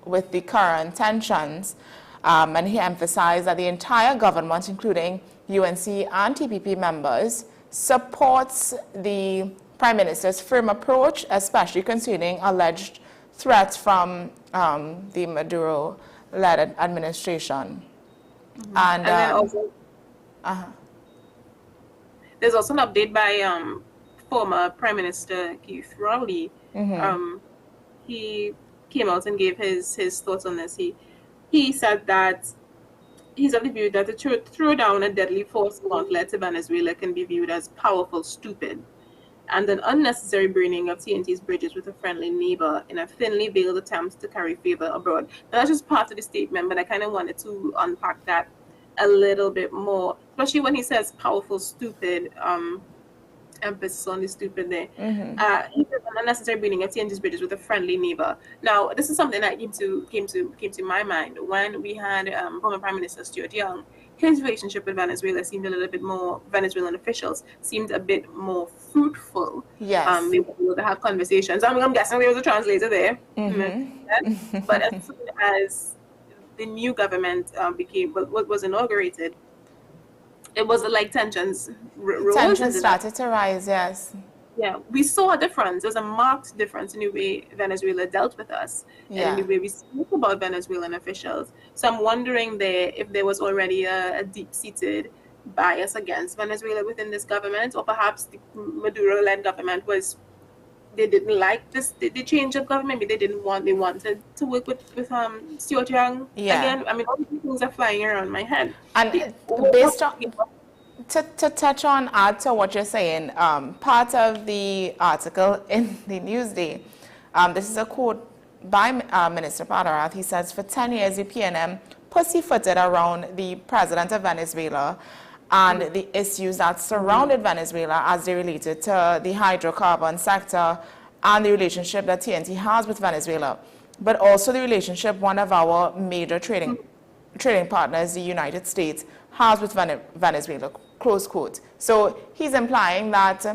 with the current tensions, and he emphasized that the entire government, including UNC and TPP members, supports the Prime Minister's firm approach, especially concerning alleged threats from the Maduro-led administration. And then also, there's also an update by former Prime Minister Keith Rowley. He came out and gave his thoughts on this. He said that he's of the view that to throw down a deadly force gauntlet to Venezuela can be viewed as powerful, stupid, and an unnecessary burning of TNT's bridges with a friendly neighbor in a thinly veiled attempt to carry favor abroad. Now, that's just part of the statement, but I kind of wanted to unpack that a little bit more, especially when he says powerful, stupid, emphasis on the stupid there. He said an unnecessary burning of TNT's bridges with a friendly neighbor. Now, this is something that came to my mind when we had former Prime Minister Stuart Young. His relationship with Venezuela seemed a little bit more, Venezuelan officials seemed a bit more fruitful. Yes. They were able to have conversations. I'm guessing there was a translator there. But as soon as the new government was inaugurated, it was like tensions rose. Tensions started to rise, yes. Yeah, we saw a difference. There's a marked difference in the way Venezuela dealt with us and in the way we spoke about Venezuelan officials. So I'm wondering there if there was already a deep-seated bias against Venezuela within this government, or perhaps the Maduro-led government they didn't like the change of government. Maybe they wanted to work with Stuart Young again. I mean, all these things are flying around my head. And based on to touch on, add to what you're saying, part of the article in the Newsday, this is a quote by Minister Padarath. He says, for 10 years, the PNM pussyfooted around the president of Venezuela and the issues that surrounded Venezuela as they related to the hydrocarbon sector and the relationship that TNT has with Venezuela, but also the relationship one of our major trading partners, the United States, has with Venezuela, close quote. So he's implying that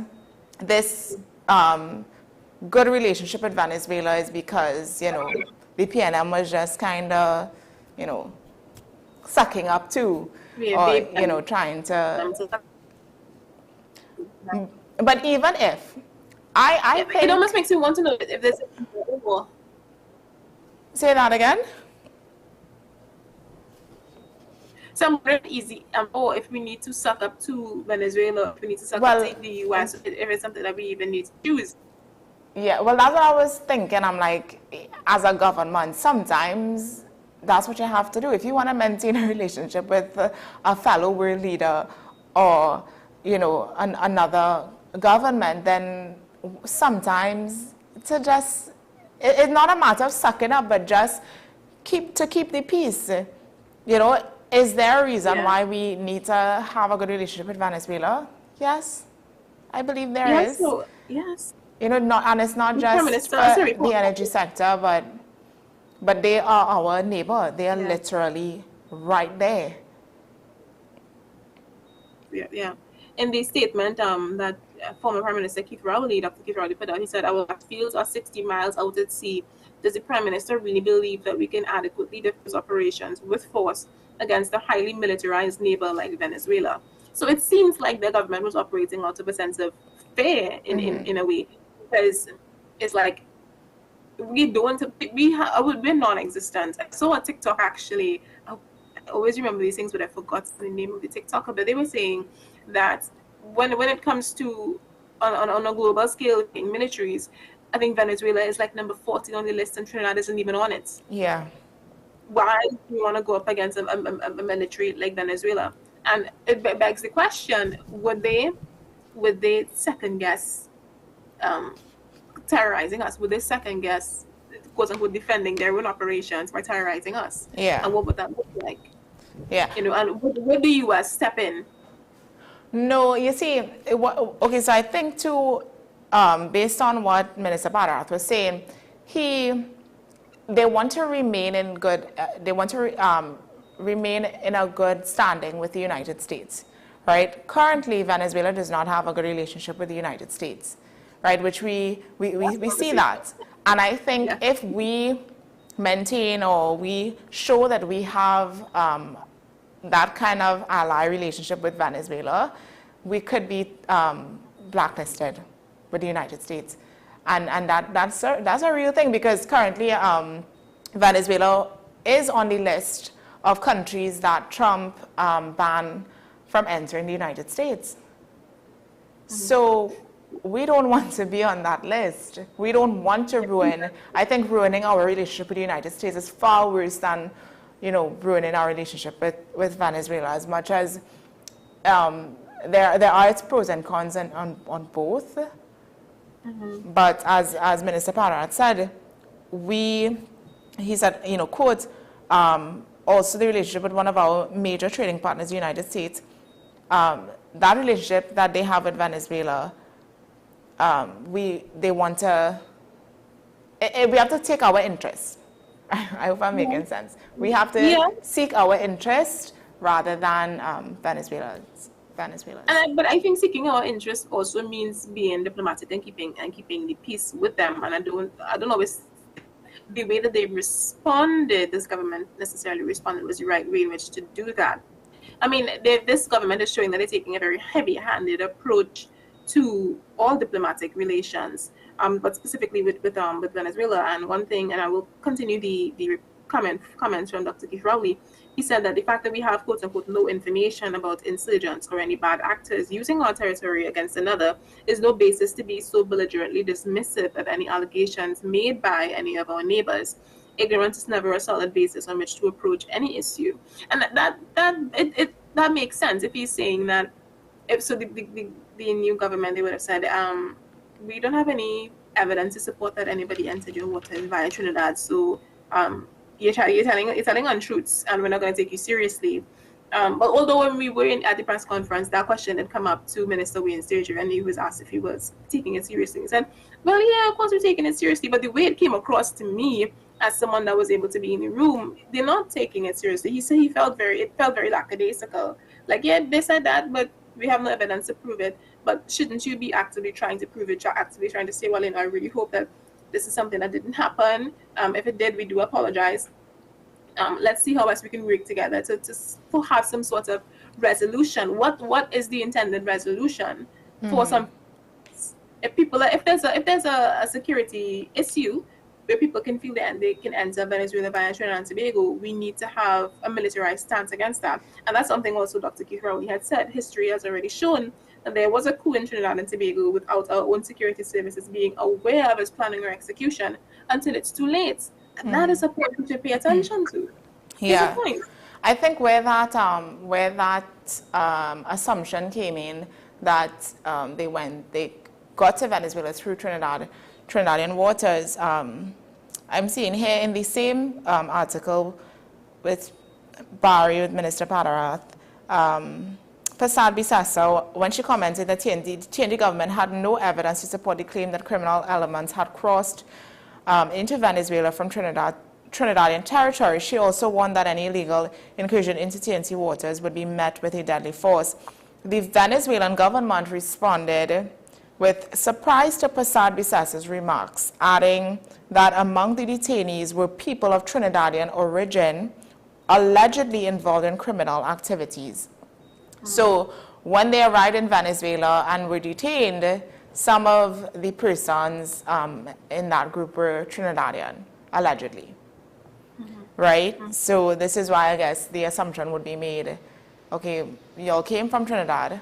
this good relationship with Venezuela is because, you know, the PNM was just kind of, you know, sucking up to, or, you know, trying to. But even if, I think. It almost makes me want to know if there's a. Say that again? Somewhere easy, or if we need to suck up to Venezuela, if we need to suck up to the US, if it's something that we even need to choose. Yeah, well, that's what I was thinking. I'm like, as a government, sometimes that's what you have to do. If you want to maintain a relationship with a fellow world leader or, you know, another government, then sometimes to just, it's not a matter of sucking up, but just keep the peace. You know, is there a reason why we need to have a good relationship with Venezuela? Yes, I believe there is. So, yes. You know, and it's not just for the energy sector, but they are our neighbor. They are literally right there. Yeah. In the statement that former Prime Minister Keith Rowley, Dr. Keith Rowley put out, he said, our fields are 60 miles out at sea. Does the Prime Minister really believe that we can adequately defend operations with force against a highly militarized neighbor like Venezuela? So it seems like the government was operating out of a sense of fear in a way, because it's like we're non-existent. I saw a TikTok actually. I always remember these things, but I forgot the name of the TikToker. But they were saying that when it comes to on a global scale in militaries, I think Venezuela is like number 14 on the list, and Trinidad isn't even on it. Yeah. Why do you want to go up against a military like Venezuela? And it begs the question: would they second guess terrorizing us? Would they second guess, quote unquote, defending their own operations by terrorizing us? Yeah. And what would that look like? Yeah. You know, and would the U.S. step in? No, you see, okay, so I think too, based on what Minister Padarath was saying, they want to remain in good, remain in a good standing with the United States, right? Currently, Venezuela does not have a good relationship with the United States, right? Which we see that. And I think if we maintain or we show that we have that kind of ally relationship with Venezuela, we could be blacklisted with the United States. And that's a real thing, because currently Venezuela is on the list of countries that Trump banned from entering the United States. So we don't want to be on that list. We don't want to ruin. I think ruining our relationship with the United States is far worse than, you know, ruining our relationship with Venezuela. As much as there are its pros and cons on both. But as Minister Padarath said, he said, you know, quote, also the relationship with one of our major trading partners, the United States, that relationship that they have with Venezuela, they want to, we have to take our interest. I hope I'm making sense. We have to seek our interest rather than Venezuela's. But I think seeking our interest also means being diplomatic and keeping the peace with them. And I don't always the way that they responded, this government necessarily responded, was the right way in which to do that. I mean, this government is showing that they're taking a very heavy-handed approach to all diplomatic relations, but specifically with Venezuela. And one thing, and I will continue the comments from Dr. Keith Rowley. He said that the fact that we have quote unquote no information about insurgents or any bad actors using our territory against another is no basis to be so belligerently dismissive of any allegations made by any of our neighbors. Ignorance is never a solid basis on which to approach any issue. And that makes sense if he's saying that. If so, the new government, they would have said, we don't have any evidence to support that anybody entered your waters via Trinidad. So you're telling untruths, and we're not going to take you seriously. But although when we were at the press conference, that question had come up to Minister Wayne Sturgeon, and he was asked if he was taking it seriously. He said, well, yeah, of course we're taking it seriously, but the way it came across to me as someone that was able to be in the room, they're not taking it seriously. He said it felt very lackadaisical. Like, yeah, they said that, but we have no evidence to prove it. But shouldn't you be actively trying to prove it? Actively trying to say, well, I really hope that this is something that didn't happen. If it did, we do apologize. Let's see how else we can work together to have some sort of resolution. What is the intended resolution for some? If there's a security issue where people can feel that they can enter Venezuela via Trinidad and Tobago, we need to have a militarized stance against that. And that's something also Dr. Keith Rowley had said. History has already shown that there was a coup in Trinidad and Tobago without our own security services being aware of its planning or execution until it's too late. And that is a point we should pay attention to. Yeah. I think where that assumption came in, that they got to Venezuela through Trinidadian waters. I'm seeing here in the same article with Barry, with Minister Padarath, Prasad Bisasa, when she commented that TND government had no evidence to support the claim that criminal elements had crossed into Venezuela from Trinidadian territory, she also warned that any illegal incursion into TNC waters would be met with a deadly force. The Venezuelan government responded with surprise to Prasad Bisasa's remarks, adding that among the detainees were people of Trinidadian origin allegedly involved in criminal activities. So when they arrived in Venezuela and were detained, some of the persons in that group were Trinidadian, allegedly. Right? So this is why I guess the assumption would be made, okay, y'all came from Trinidad,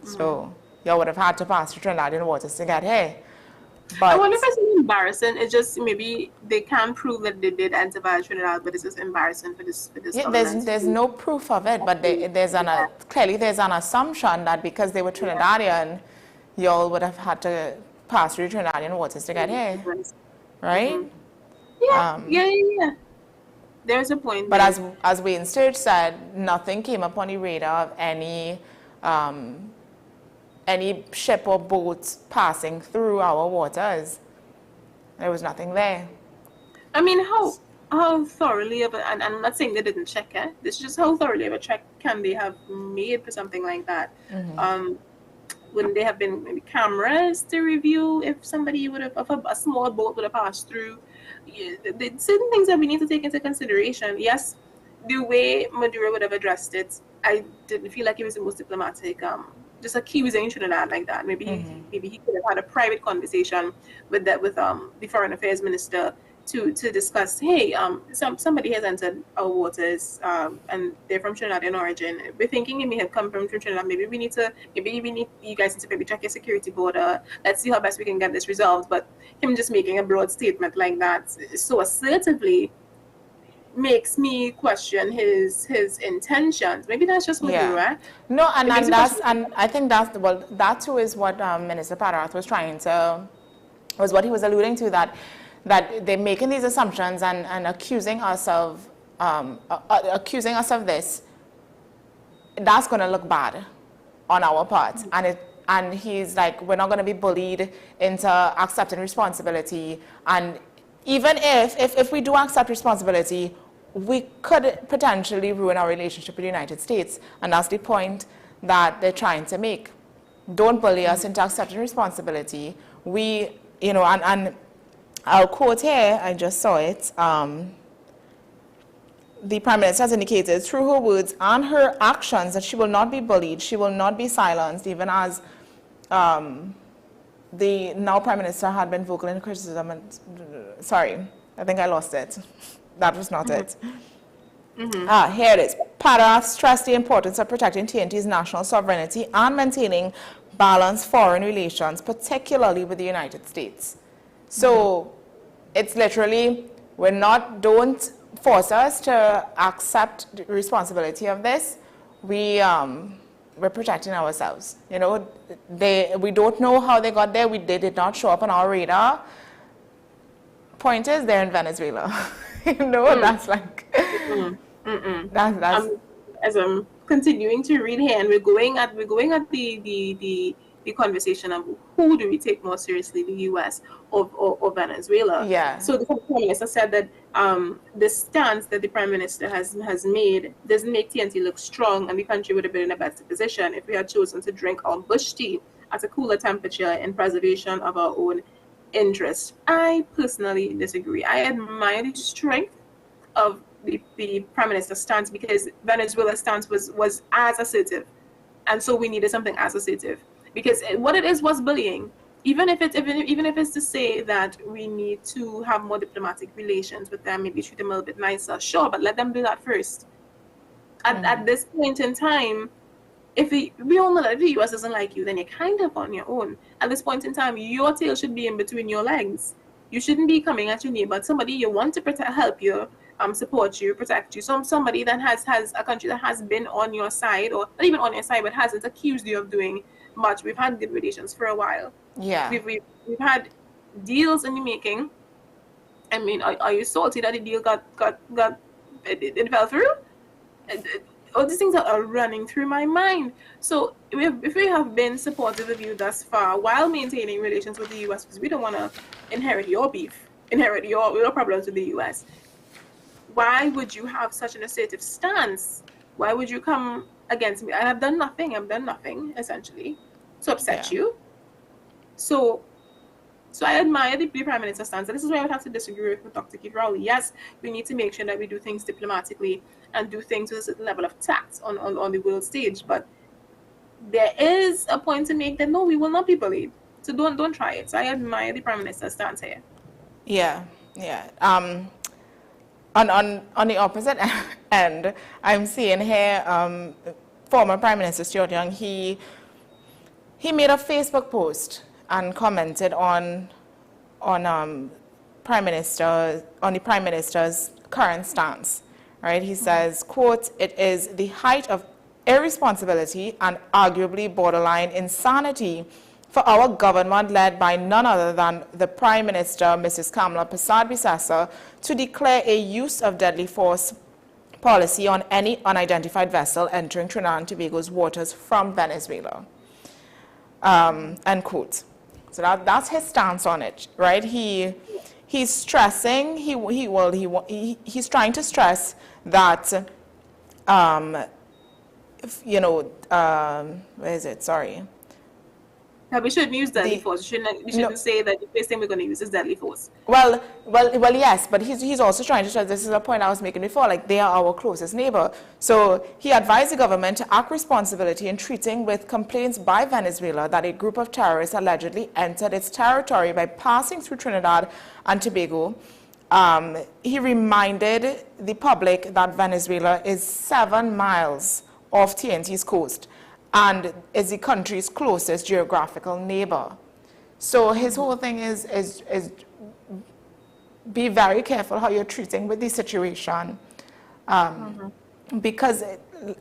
so y'all would have had to pass through Trinidadian waters to get here. But I wonder if it's embarrassing. It's just maybe they can't prove that they did enter via Trinidad, but it's just embarrassing for this yeah, there's no proof of it, but clearly there's an assumption that because they were Trinidadian, y'all would have had to pass through Trinidadian waters to get here, right? Yeah. There's a point. But as Wayne Sturge said, nothing came up on the radar of any ship or boat passing through our waters. There was nothing there. I mean, how thoroughly of and I'm not saying they didn't check it. This is just how thoroughly of a check can they have made for something like that? Wouldn't there have been maybe cameras to review if somebody would have, if a small boat would have passed through? Certain things that we need to take into consideration. Yes, the way Maduro would have addressed it, I didn't feel like it was the most diplomatic. Just accusing Trinidad like that. Maybe he could have had a private conversation with the Foreign Affairs Minister to discuss, hey, somebody has entered our waters and they're from Trinidadian origin. We're thinking it may have come from Trinidad. Maybe you guys need to maybe check your security border. Let's see how best we can get this resolved. But him just making a broad statement like that so assertively makes me question his intentions. Maybe that's just Maduro, right? No, and I think that too is what Minister Padarath was what he was alluding to, that they're making these assumptions and accusing us of this. That's going to look bad on our part, and he's like, we're not going to be bullied into accepting responsibility. And even if we do accept responsibility, we could potentially ruin our relationship with the United States. And that's the point that they're trying to make. Don't bully us into accepting responsibility. And I'll quote here, I just saw it. The Prime Minister has indicated through her words and her actions that she will not be bullied, she will not be silenced, even as the now Prime Minister had been vocal in criticism, and sorry, I think I lost it. That was not it. Here it is. Padarath stressed the importance of protecting TNT's national sovereignty and maintaining balanced foreign relations, particularly with the United States. So it's literally, don't force us to accept the responsibility of this. We're protecting ourselves. You know, we don't know how they got there. They did not show up on our radar. Point is, they're in Venezuela. You know, that's like, that's as I'm continuing to read here, and we're going at the conversation of who do we take more seriously, the U.S. or Venezuela? Yeah. So the Prime Minister said that the stance that the Prime Minister has made doesn't make TNT look strong, and the country would have been in a better position if we had chosen to drink our bush tea at a cooler temperature in preservation of our own interests. I personally disagree. I admire the strength of the Prime Minister's stance, because Venezuela's stance was as assertive, and so we needed something as assertive. Because what it is was bullying. Even if it's to say that we need to have more diplomatic relations with them, maybe treat them a little bit nicer, sure, but let them do that first. At this point in time, we all know that if the US doesn't like you, then you're kind of on your own. At this point in time, your tail should be in between your legs. You shouldn't be coming at your neighbor, somebody you want to protect, help you, support you, protect you. Somebody that has a country that has been on your side, or not even on your side, but hasn't accused you of doing much. We've had good relations for a while. Yeah. We've had deals in the making. I mean, are you salty that the deal it fell through? All these things are running through my mind. So if we have been supportive of you thus far while maintaining relations with the US, because we don't want to inherit your beef, inherit your problems with the US, why would you have such an assertive stance? Why would you come against me? I have done nothing, essentially, to upset you. So I admire the Prime Minister's stance. And this is where I would have to disagree with Dr. Keith Rowley. Yes, we need to make sure that we do things diplomatically and do things with a certain level of tact on the world stage. But there is a point to make that, no, we will not be bullied. So don't try it. So I admire the Prime Minister's stance here. Yeah. On the opposite end, I'm seeing here former Prime Minister Stuart Young. He made a Facebook post and commented on the Prime Minister's current stance. Right? He says, quote, "It is the height of irresponsibility and arguably borderline insanity for our government, led by none other than the Prime Minister, Mrs. Kamala Persad-Bissessar, to declare a use of deadly force policy on any unidentified vessel entering Trinidad and Tobago's waters from Venezuela." End quote. So that's his stance on it, right? He's stressing, he's trying to stress that, where is it? Sorry. We shouldn't use deadly force. We shouldn't say that the first thing we're going to use is deadly force. Well, yes, but he's also trying to stress, this is a point I was making before, like they are our closest neighbor. So he advised the government to act responsibly in treating with complaints by Venezuela that a group of terrorists allegedly entered its territory by passing through Trinidad and Tobago. He reminded the public that Venezuela is 7 miles off TNT's coast and is the country's closest geographical neighbor. So his whole thing is be very careful how you're treating with the situation. Because,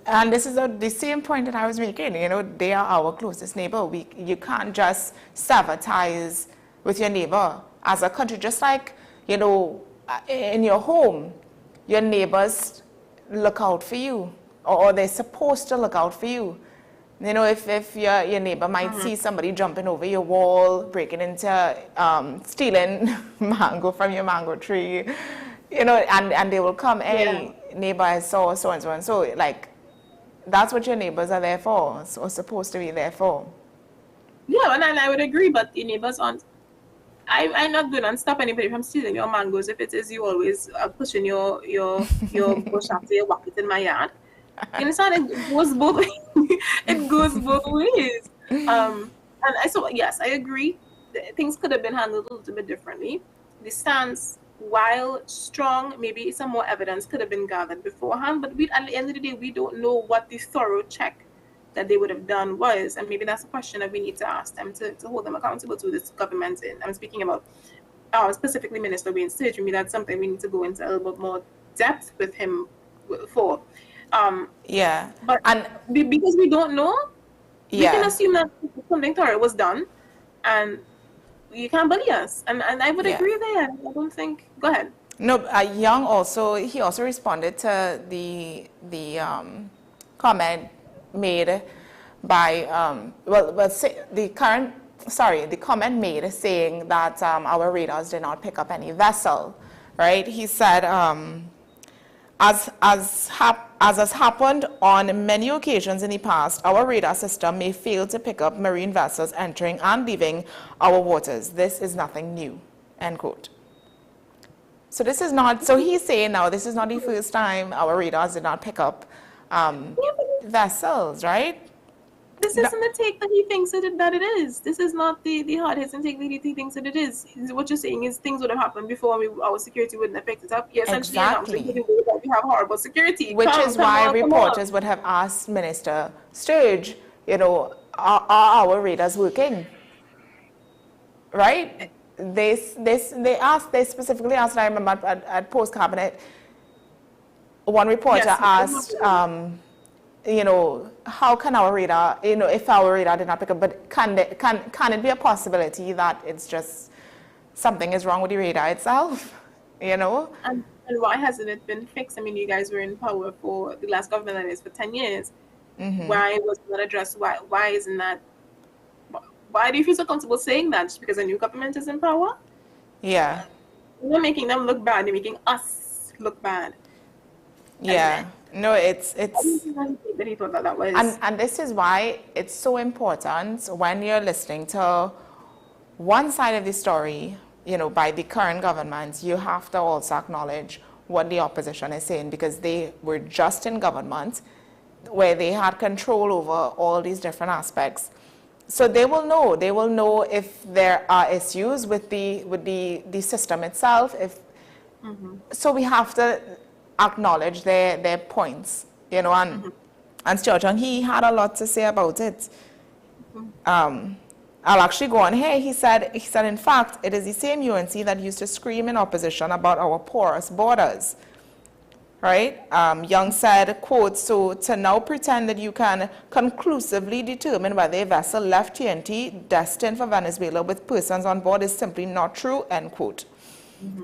and this is the same point that I was making, they are our closest neighbor. You can't just sever ties with your neighbor as a country, just like, in your home, your neighbors look out for you, or they're supposed to look out for you. If your neighbor might see somebody jumping over your wall, breaking into, stealing mango from your mango tree, and they will come, hey, neighbor, I saw so and so and so. Like, that's what your neighbors are there for, or supposed to be there for. Yeah, and I would agree, but your neighbors aren't. I'm not going to stop anybody from stealing your mangoes if it is you always pushing your bush after you walk it in my yard. You understand? It goes both ways. It goes both ways. So yes, I agree. Things could have been handled a little bit differently. The stance, while strong, maybe some more evidence could have been gathered beforehand. But at the end of the day, we don't know what the thorough check that they would have done was, and maybe that's a question that we need to ask them to hold them accountable to this government. I'm speaking about specifically Minister Wayne Sturge. Maybe that's something we need to go into a little bit more depth with him for. But because we don't know, we can assume that something thorough was done, and you can't bully us. And I would agree there. I don't think. Go ahead. No, Young he also responded to the comment made by the comment made saying that our radars did not pick up any vessel, right? He said, as has happened on many occasions in the past, our radar system may fail to pick up marine vessels entering and leaving our waters. This is nothing new, end quote. So this is not, so he's saying now this is not the first time our radars did not pick up vessels, right? This isn't the take that he thinks that it is. This is not the hard-hitting take that he thinks that it is. What you're saying is things would have happened before our security wouldn't have picked it up. Yes, exactly. We have horrible security. Which is why reporters would have asked Minister Sturge, are our radars working? Right? They specifically asked, I remember at post-cabinet, one reporter asked, how can our radar, if our radar did not pick up, but can it be a possibility that it's just something is wrong with the radar itself, And why hasn't it been fixed? I mean, you guys were in power for the last government, that is, for 10 years. Mm-hmm. Why was it not addressed? Why isn't that? Why do you feel so comfortable saying that? Just because a new government is in power? Yeah. You're not making them look bad. They're making us look bad. Yeah. No, it's that he thought that was. And this is why it's so important when you're listening to one side of the story, by the current government, you have to also acknowledge what the opposition is saying, because they were just in government where they had control over all these different aspects. So they will know if there are issues with the system itself. So we have to acknowledge their points, and Stuart Young, he had a lot to say about it. I'll actually go on here. He said, in fact, it is the same UNC that used to scream in opposition about our porous borders, right? Young said, quote, so to now pretend that you can conclusively determine whether a vessel left TNT destined for Venezuela with persons on board is simply not true, end quote.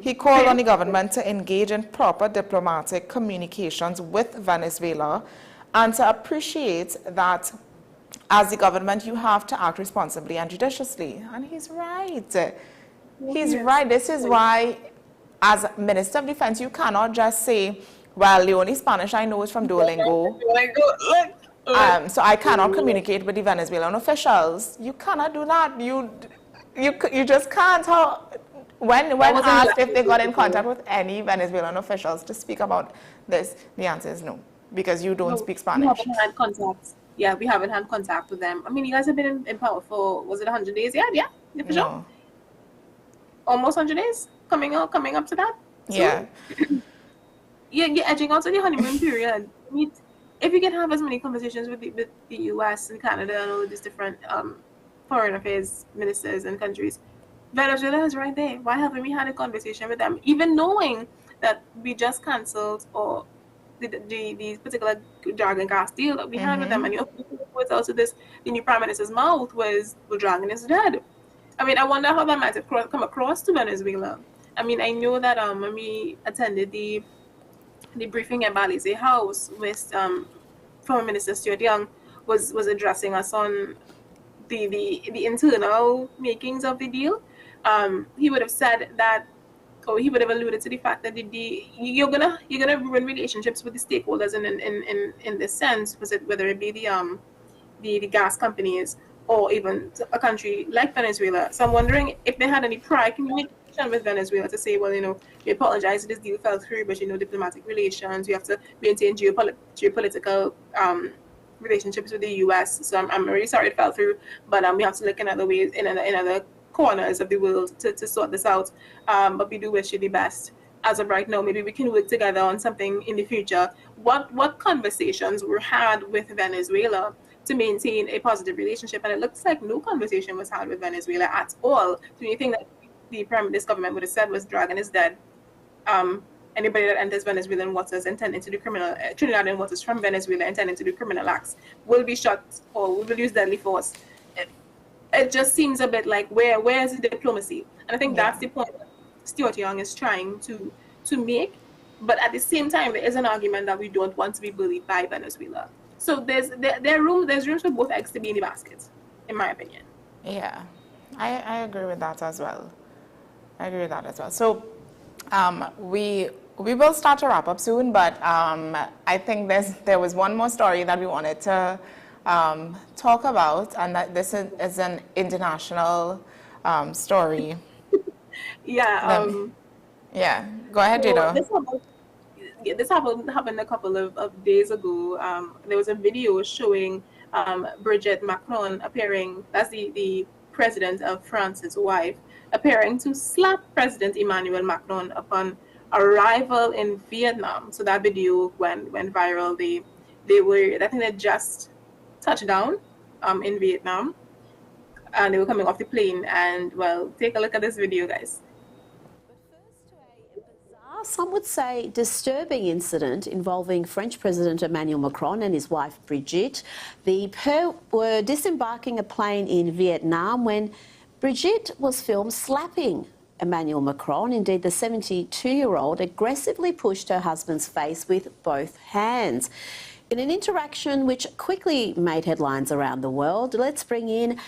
He called on the government to engage in proper diplomatic communications with Venezuela and to appreciate that as the government, you have to act responsibly and judiciously. And he's right. He's right. This is why, as Minister of Defense, you cannot just say, well, the only Spanish I know is from Duolingo. So I cannot communicate with the Venezuelan officials. You cannot do that. You just can't. When asked if they got in contact with any Venezuelan officials to speak about this, the answer is no, because you don't speak Spanish. We haven't had contact. Yeah, we haven't had contact with them. I mean, you guys have been in power for, was it 100 days? Yeah, for sure. Almost 100 days? Coming up to that? Yeah. You're edging out to the honeymoon period. I mean, if you can have as many conversations with the US and Canada and all of these different foreign affairs ministers and countries, Venezuela is right there. Why haven't we had a conversation with them? Even knowing that we just cancelled or the particular Dragon gas deal that we had with them, and the words out of this, the new Prime Minister's mouth was, well, Dragon is dead. I mean, I wonder how that might have come across to Venezuela. I mean, I know that when we attended the briefing at Balize House with former Minister Stuart Young was addressing us on the internal makings of the deal. He would have said that, or he would have alluded to the fact that you're gonna ruin relationships with the stakeholders in this sense, whether it be the gas companies or even a country like Venezuela. So I'm wondering if they had any prior communication with Venezuela to say, well, we apologize, this deal fell through, but diplomatic relations, we have to maintain geopolitical relationships with the U.S. So I'm really sorry it fell through, but we have to look in other ways, in other corners of the world to sort this out. But we do wish you the best. As of right now, maybe we can work together on something in the future. What conversations were had with Venezuela to maintain a positive relationship? And it looks like no conversation was had with Venezuela at all. So you think that this government would have said was Dragon is dead. Anybody that enters Venezuelan waters intending to do Trinidadian waters from Venezuela intending to do criminal acts will be shot or will use deadly force. It just seems a bit like where is the diplomacy? And I think that's the point that Stuart Young is trying to make. But at the same time, there is an argument that we don't want to be bullied by Venezuela. So there's room for both eggs to be in the basket, in my opinion. Yeah, I agree with that as well. So we will start to wrap up soon, but I think there was one more story that we wanted to talk about, and that this is an international story. Yeah. Yeah. Go ahead, Jado. This happened a couple of days ago. There was a video showing Brigitte Macron appearing, that's the president of France's wife, appearing to slap President Emmanuel Macron upon arrival in Vietnam. So that video went viral. I think they just touched down in Vietnam, and they were coming off the plane. And well, take a look at this video, guys. Some would say disturbing incident involving French President Emmanuel Macron and his wife Brigitte. The pair were disembarking a plane in Vietnam when Brigitte was filmed slapping Emmanuel Macron. Indeed, the 72-year-old aggressively pushed her husband's face with both hands. In an interaction which quickly made headlines around the world, let's bring in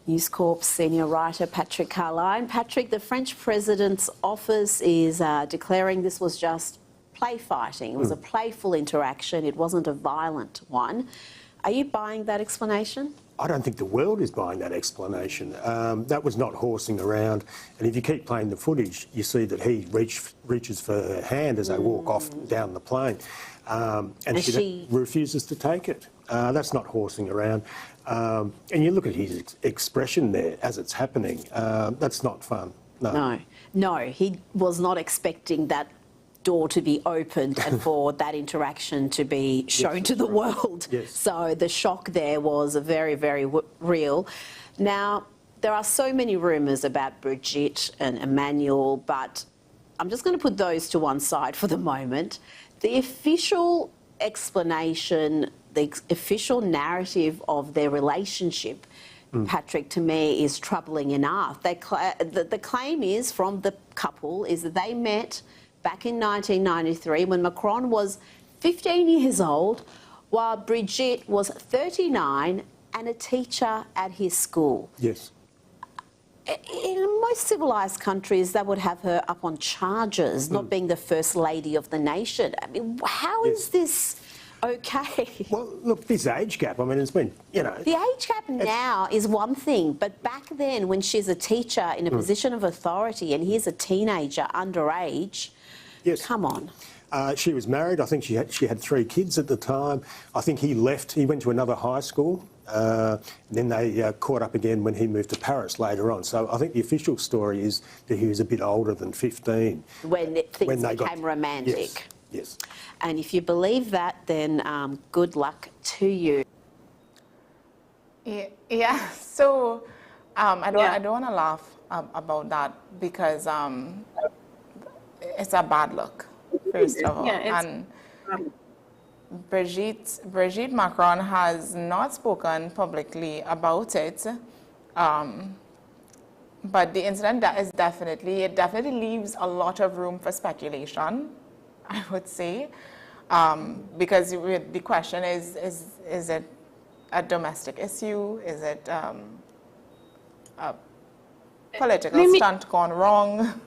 News Corp's senior writer Patrick Carline. Patrick, the French president's office is declaring this was just play fighting. It was a playful interaction. It wasn't a violent one. Are you buying that explanation? I don't think the world is buying that explanation. That was not horsing around. And if you keep playing the footage, you see that he reaches for her hand as they walk off down the plane. And she refuses to take it. That's not horsing around. And you look at his expression there as it's happening. That's not fun. No, he was not expecting that door to be opened and for that interaction to be shown to the world. Yes. So the shock there was very, very real. Now, there are so many rumours about Brigitte and Emmanuel, but I'm just going to put those to one side for the moment. The official explanation, the official narrative of their relationship, Patrick, to me is troubling enough. The claim is from the couple is that they met back in 1993 when Macron was 15 years old, while Brigitte was 39 and a teacher at his school. Yes. In most civilised countries, they would have her up on charges, not being the first lady of the nation. I mean, how is this okay? Well, look, this age gap, I mean, it's been, you know... The age gap now is one thing, but back then when she's a teacher in a position of authority and he's a teenager, underage, come on. She was married. I think she had 3 kids at the time. I think he left. He went to another high school. Then they caught up again when he moved to Paris later on. So I think the official story is that he was a bit older than 15. When things became romantic. Yes. And if you believe that, then good luck to you. Yeah. So I don't want to laugh about that because it's a bad look, first of all. And Brigitte Macron has not spoken publicly about it, but the incident it definitely leaves a lot of room for speculation, I would say, because the question is it a domestic issue? Is it a political stunt gone wrong?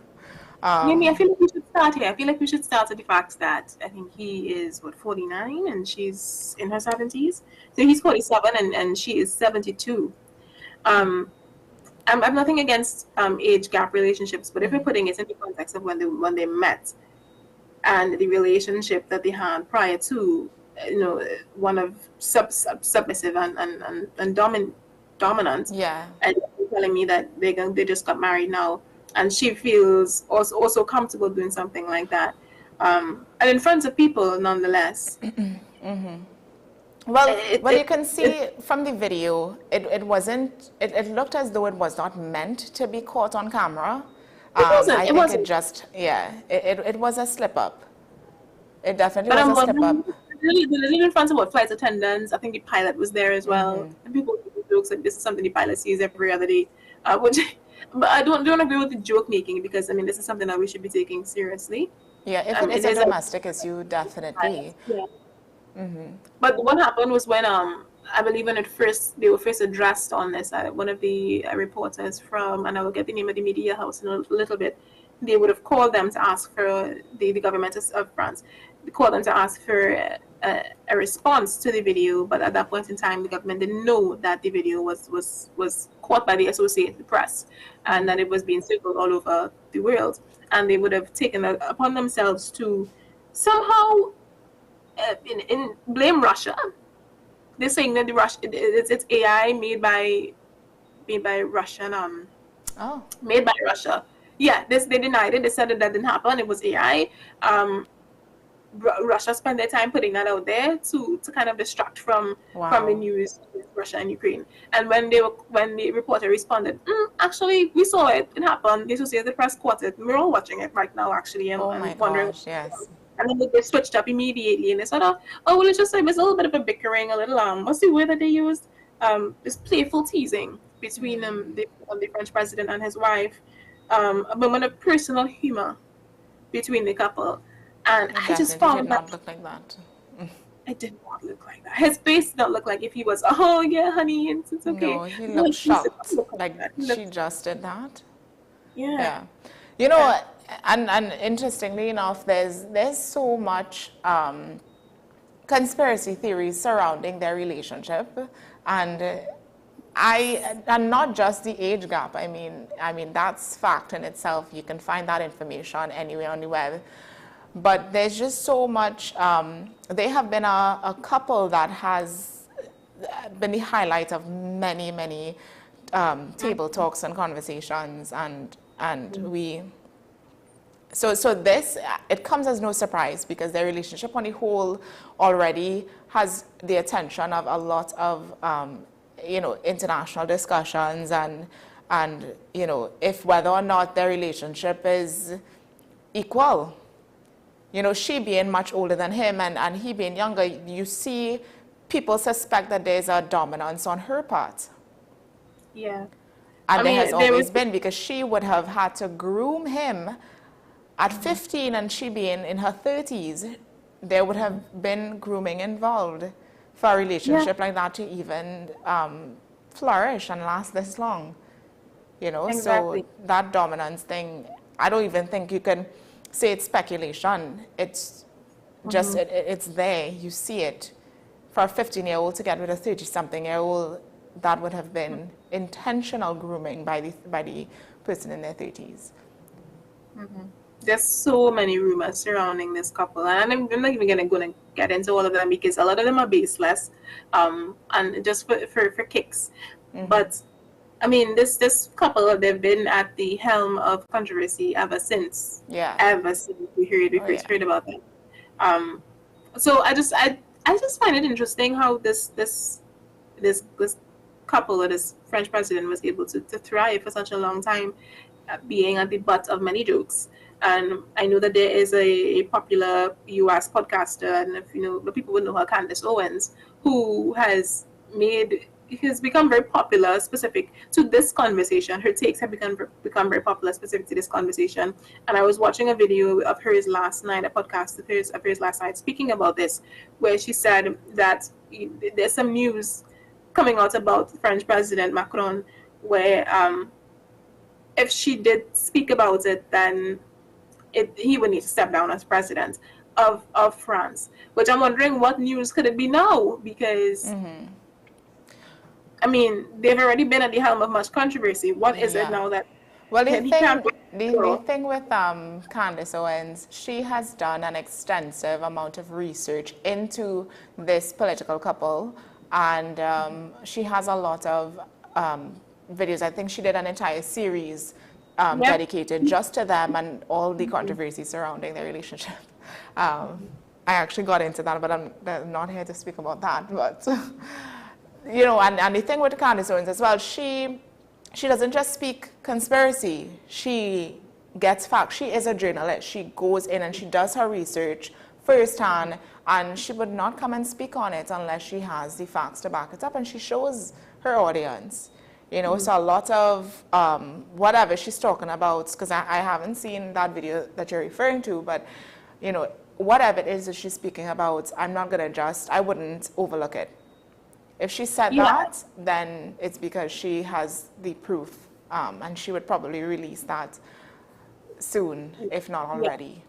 Mimi, I feel like we should start here. I feel like we should start with the fact that I think he is, 49 and she's in her 70s. So he's 47 and she is 72. I'm nothing against age gap relationships, but if we're putting it in the context of when they met and the relationship that they had prior to one of submissive and dominant. Yeah. And telling me that they just got married now, and she feels also comfortable doing something like that, and in front of people, nonetheless. Well, you can see from the video, it wasn't. It looked as though it was not meant to be caught on camera. It wasn't. I think it just, it was a slip up. It definitely was a slip up. The little in front of flight attendants. I think the pilot was there as well. And people make jokes like this is something the pilot sees every other day. But I don't agree with the joke making, because I mean this is something that we should be taking seriously. Yeah, if it is a domestic issue, definitely. Yeah. But what happened was when I believe when they were first addressed on this, one of the reporters from, and I will get the name of the media house in a little bit, they would have called them to ask for the government of France. They called them to ask for a response to the video, but at that point in time, the government didn't know that the video was caught by the Associated Press and that it was being circled all over the world, and they would have taken it upon themselves to somehow blame Russia. They're saying that it's AI made by Russian made by Russia. Yeah, they denied it. They said that didn't happen. It was AI. Russia spent their time putting that out there to kind of distract from the news with Russia and Ukraine. And when the reporter responded, actually we saw it. It happened. The Associated Press caught it. We're all watching it right now, actually, and wondering. Gosh, yes. And then they switched up immediately, and they said, "Oh, well, it's just it was a little bit of a bickering, a little what's the word that they used? This playful teasing between the French president and his wife, a moment of personal humor between the couple." And I just found that did not look like that. It did not look like that. His face did not look like if he was, "Oh yeah, honey, it's okay." No, he looked shocked. Like she just did that. Yeah. You know, and interestingly enough, there's so much conspiracy theories surrounding their relationship, and not just the age gap. I mean that's fact in itself. You can find that information anywhere on the web. But there's just so much. They have been a couple that has been the highlight of many table talks and conversations, and we. So this, it comes as no surprise, because their relationship on the whole already has the attention of a lot of international discussions, and if whether or not their relationship is equal. She being much older than him and he being younger, you see people suspect that there's a dominance on her part. Yeah. And there has always been, because she would have had to groom him at 15, and she being in her 30s, there would have been grooming involved for a relationship like that to even flourish and last this long. Exactly. So that dominance thing, I don't even think you can say it's speculation. It's just, it's there. You see it. For a 15-year-old to get with a 30-something-year-old, that would have been intentional grooming by the person in their 30s. There's so many rumors surrounding this couple, and I'm not even going to get into all of them, because a lot of them are baseless, and just for kicks. But I mean, this couple, they've been at the helm of controversy ever since. Yeah. Ever since we first heard about them. So I just find it interesting how this couple, or this French president, was able to thrive for such a long time, being at the butt of many jokes. And I know that there is a popular U.S. podcaster, and if people would know her, Candace Owens, who has become very popular specific to this conversation. Her takes have become very popular specific to this conversation. And I was watching a video of hers last night, a podcast of hers last night, speaking about this, where she said that there's some news coming out about French President Macron, where if she did speak about it, then he would need to step down as president of France. Which I'm wondering, what news could it be now? Because I mean, they've already been at the helm of much controversy. What is it now that Well, the thing, the thing with Candace Owens, she has done an extensive amount of research into this political couple, and she has a lot of videos. I think she did an entire series dedicated just to them and all the controversy surrounding their relationship. I actually got into that, but I'm not here to speak about that. But, you know, and the thing with Candace Owens as well, she doesn't just speak conspiracy. She gets facts. She is a journalist. She goes in and she does her research firsthand, and she would not come and speak on it unless she has the facts to back it up, and she shows her audience. You know, so a lot of whatever she's talking about, because I haven't seen that video that you're referring to, but, you know, whatever it is that she's speaking about, I'm not going to I wouldn't overlook it. If she said that, then it's because she has the proof, and she would probably release that soon, if not already.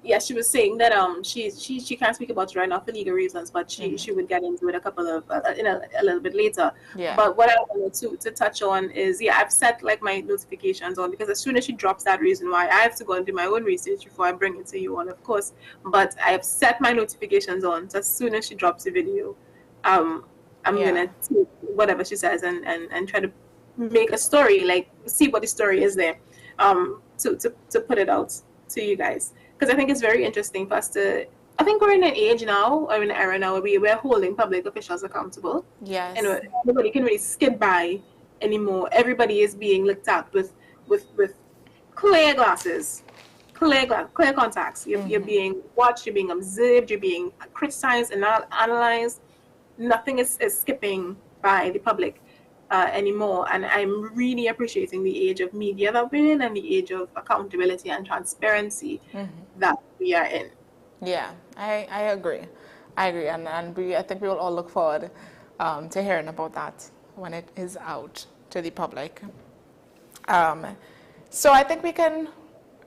Yeah, she was saying that she can't speak about it right now for legal reasons, but she would get into it a couple of a little bit later. Yeah. But what I wanted to touch on is, I've set like my notifications on, because as soon as she drops that reason why, I have to go and do my own research before I bring it to you on, of course. But I have set my notifications on, so as soon as she drops the video, I'm gonna take whatever she says and try to make a story, like see what the story is there, to put it out to you guys. Because I think it's very interesting for us to, I think we're in an age now, or in an era now, where we're holding public officials accountable. Yes. And nobody can really skip by anymore. Everybody is being looked at with clear glasses, clear contacts. You're being watched, you're being observed, you're being criticized and analyzed. Nothing is skipping by the public anymore. And I'm really appreciating the age of media that we're in, and the age of accountability and transparency that we are in. Yeah, I agree. And I think we will all look forward to hearing about that when it is out to the public. So I think we can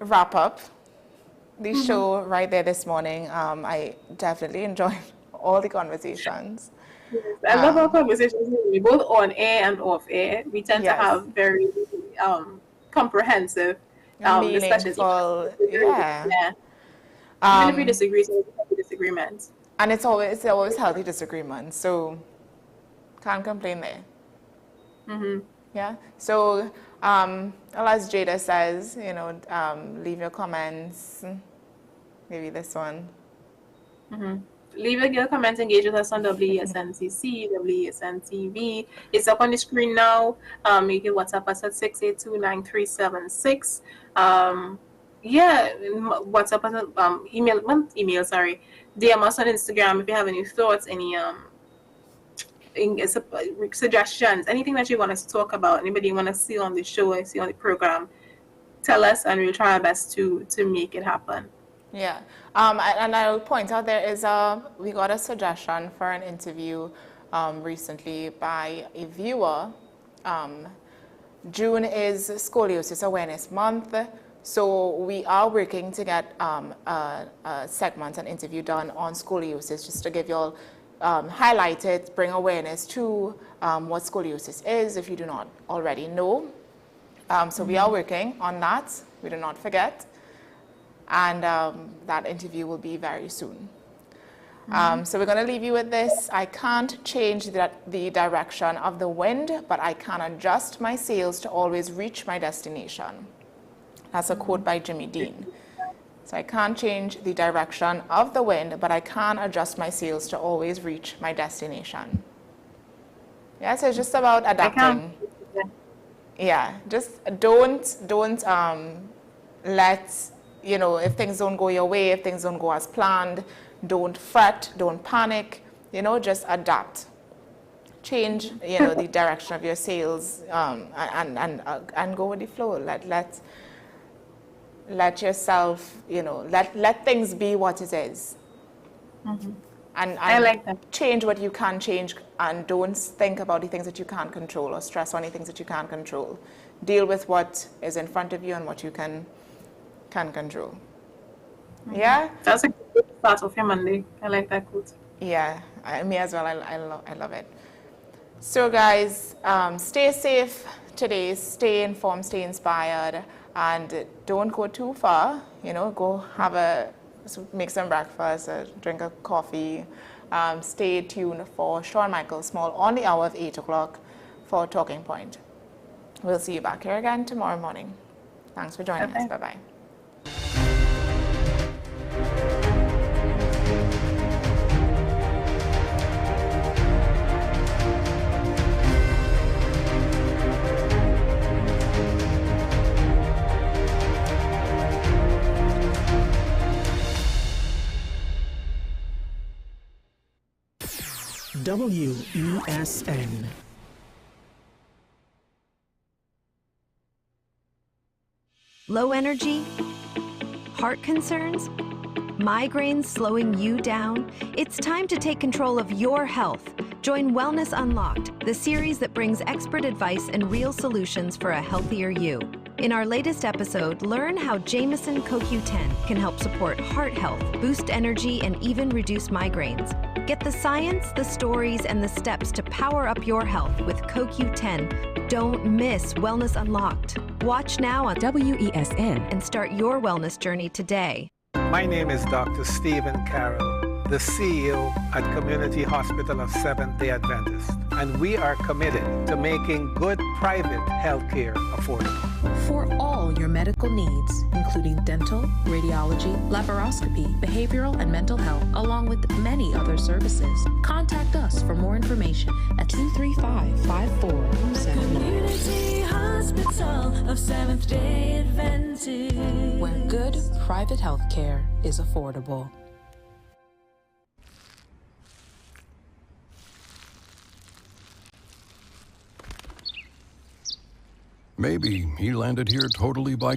wrap up the show right there this morning. I definitely enjoyed all the conversations. Yes, I love our conversations, both on air and off air. We tend to have very comprehensive discussions. Even if we disagree, so we have disagreements. And it's always healthy disagreements, so can't complain there. Yeah. So, as Jada says, you know, leave your comments. Maybe this one. Leave your comments, engage with us on WESNTC, WESN TV. It's up on the screen now. You can WhatsApp us at 682-9376. WhatsApp us, email, DM us on Instagram if you have any thoughts, any suggestions, anything that you want us to talk about, anybody you want to see on the show, see on the program, tell us, and we'll try our best to make it happen. Yeah, and I'll point out there is we got a suggestion for an interview recently by a viewer. June is Scoliosis Awareness Month, so we are working to get a segment, an interview done on scoliosis, just to give you all, highlight it, bring awareness to what scoliosis is, if you do not already know. So we are working on that, we do not forget. And that interview will be very soon. So we're going to leave you with this. I can't change the direction of the wind, but I can adjust my sails to always reach my destination. That's a quote by Jimmy Dean. So I can't change the direction of the wind, but I can adjust my sails to always reach my destination. Yeah, so it's just about adapting. Yeah, just don't let, you know, if things don't go your way, if things don't go as planned, don't fret, don't panic, you know, just adapt. Change, you know, the direction of your sails, and go with the flow. Let yourself, you know, let things be what it is. And I like that. Change what you can change, and don't think about the things that you can't control or stress on the things that you can't control. Deal with what is in front of you and what you can control. Yeah? That's a good part of your Monday. I like that quote. Yeah, me as well. I love it. So guys, stay safe today, stay informed, stay inspired, And don't go too far, you know, go make some breakfast, drink a coffee. Stay tuned for Shawn Michael Small on the hour of 8 o'clock for Talking Point. We'll see you back here again tomorrow morning. Thanks for joining us. Bye-bye. WESN. Low energy? Heart concerns? Migraines slowing you down? It's time to take control of your health. Join Wellness Unlocked, the series that brings expert advice and real solutions for a healthier you. In our latest episode, learn how Jameson CoQ10 can help support heart health, boost energy, and even reduce migraines. Get the science, the stories, and the steps to power up your health with CoQ10. Don't miss Wellness Unlocked. Watch now on WESN and start your wellness journey today. My name is Dr. Stephen Carroll, the CEO at Community Hospital of Seventh-day Adventist, and we are committed to making good private healthcare affordable. For all your medical needs, including dental, radiology, laparoscopy, behavioral and mental health, along with many other services, contact us for more information at 235-5479. Community Hospital of Seventh-day Adventist, where good private health care is affordable. Maybe he landed here totally by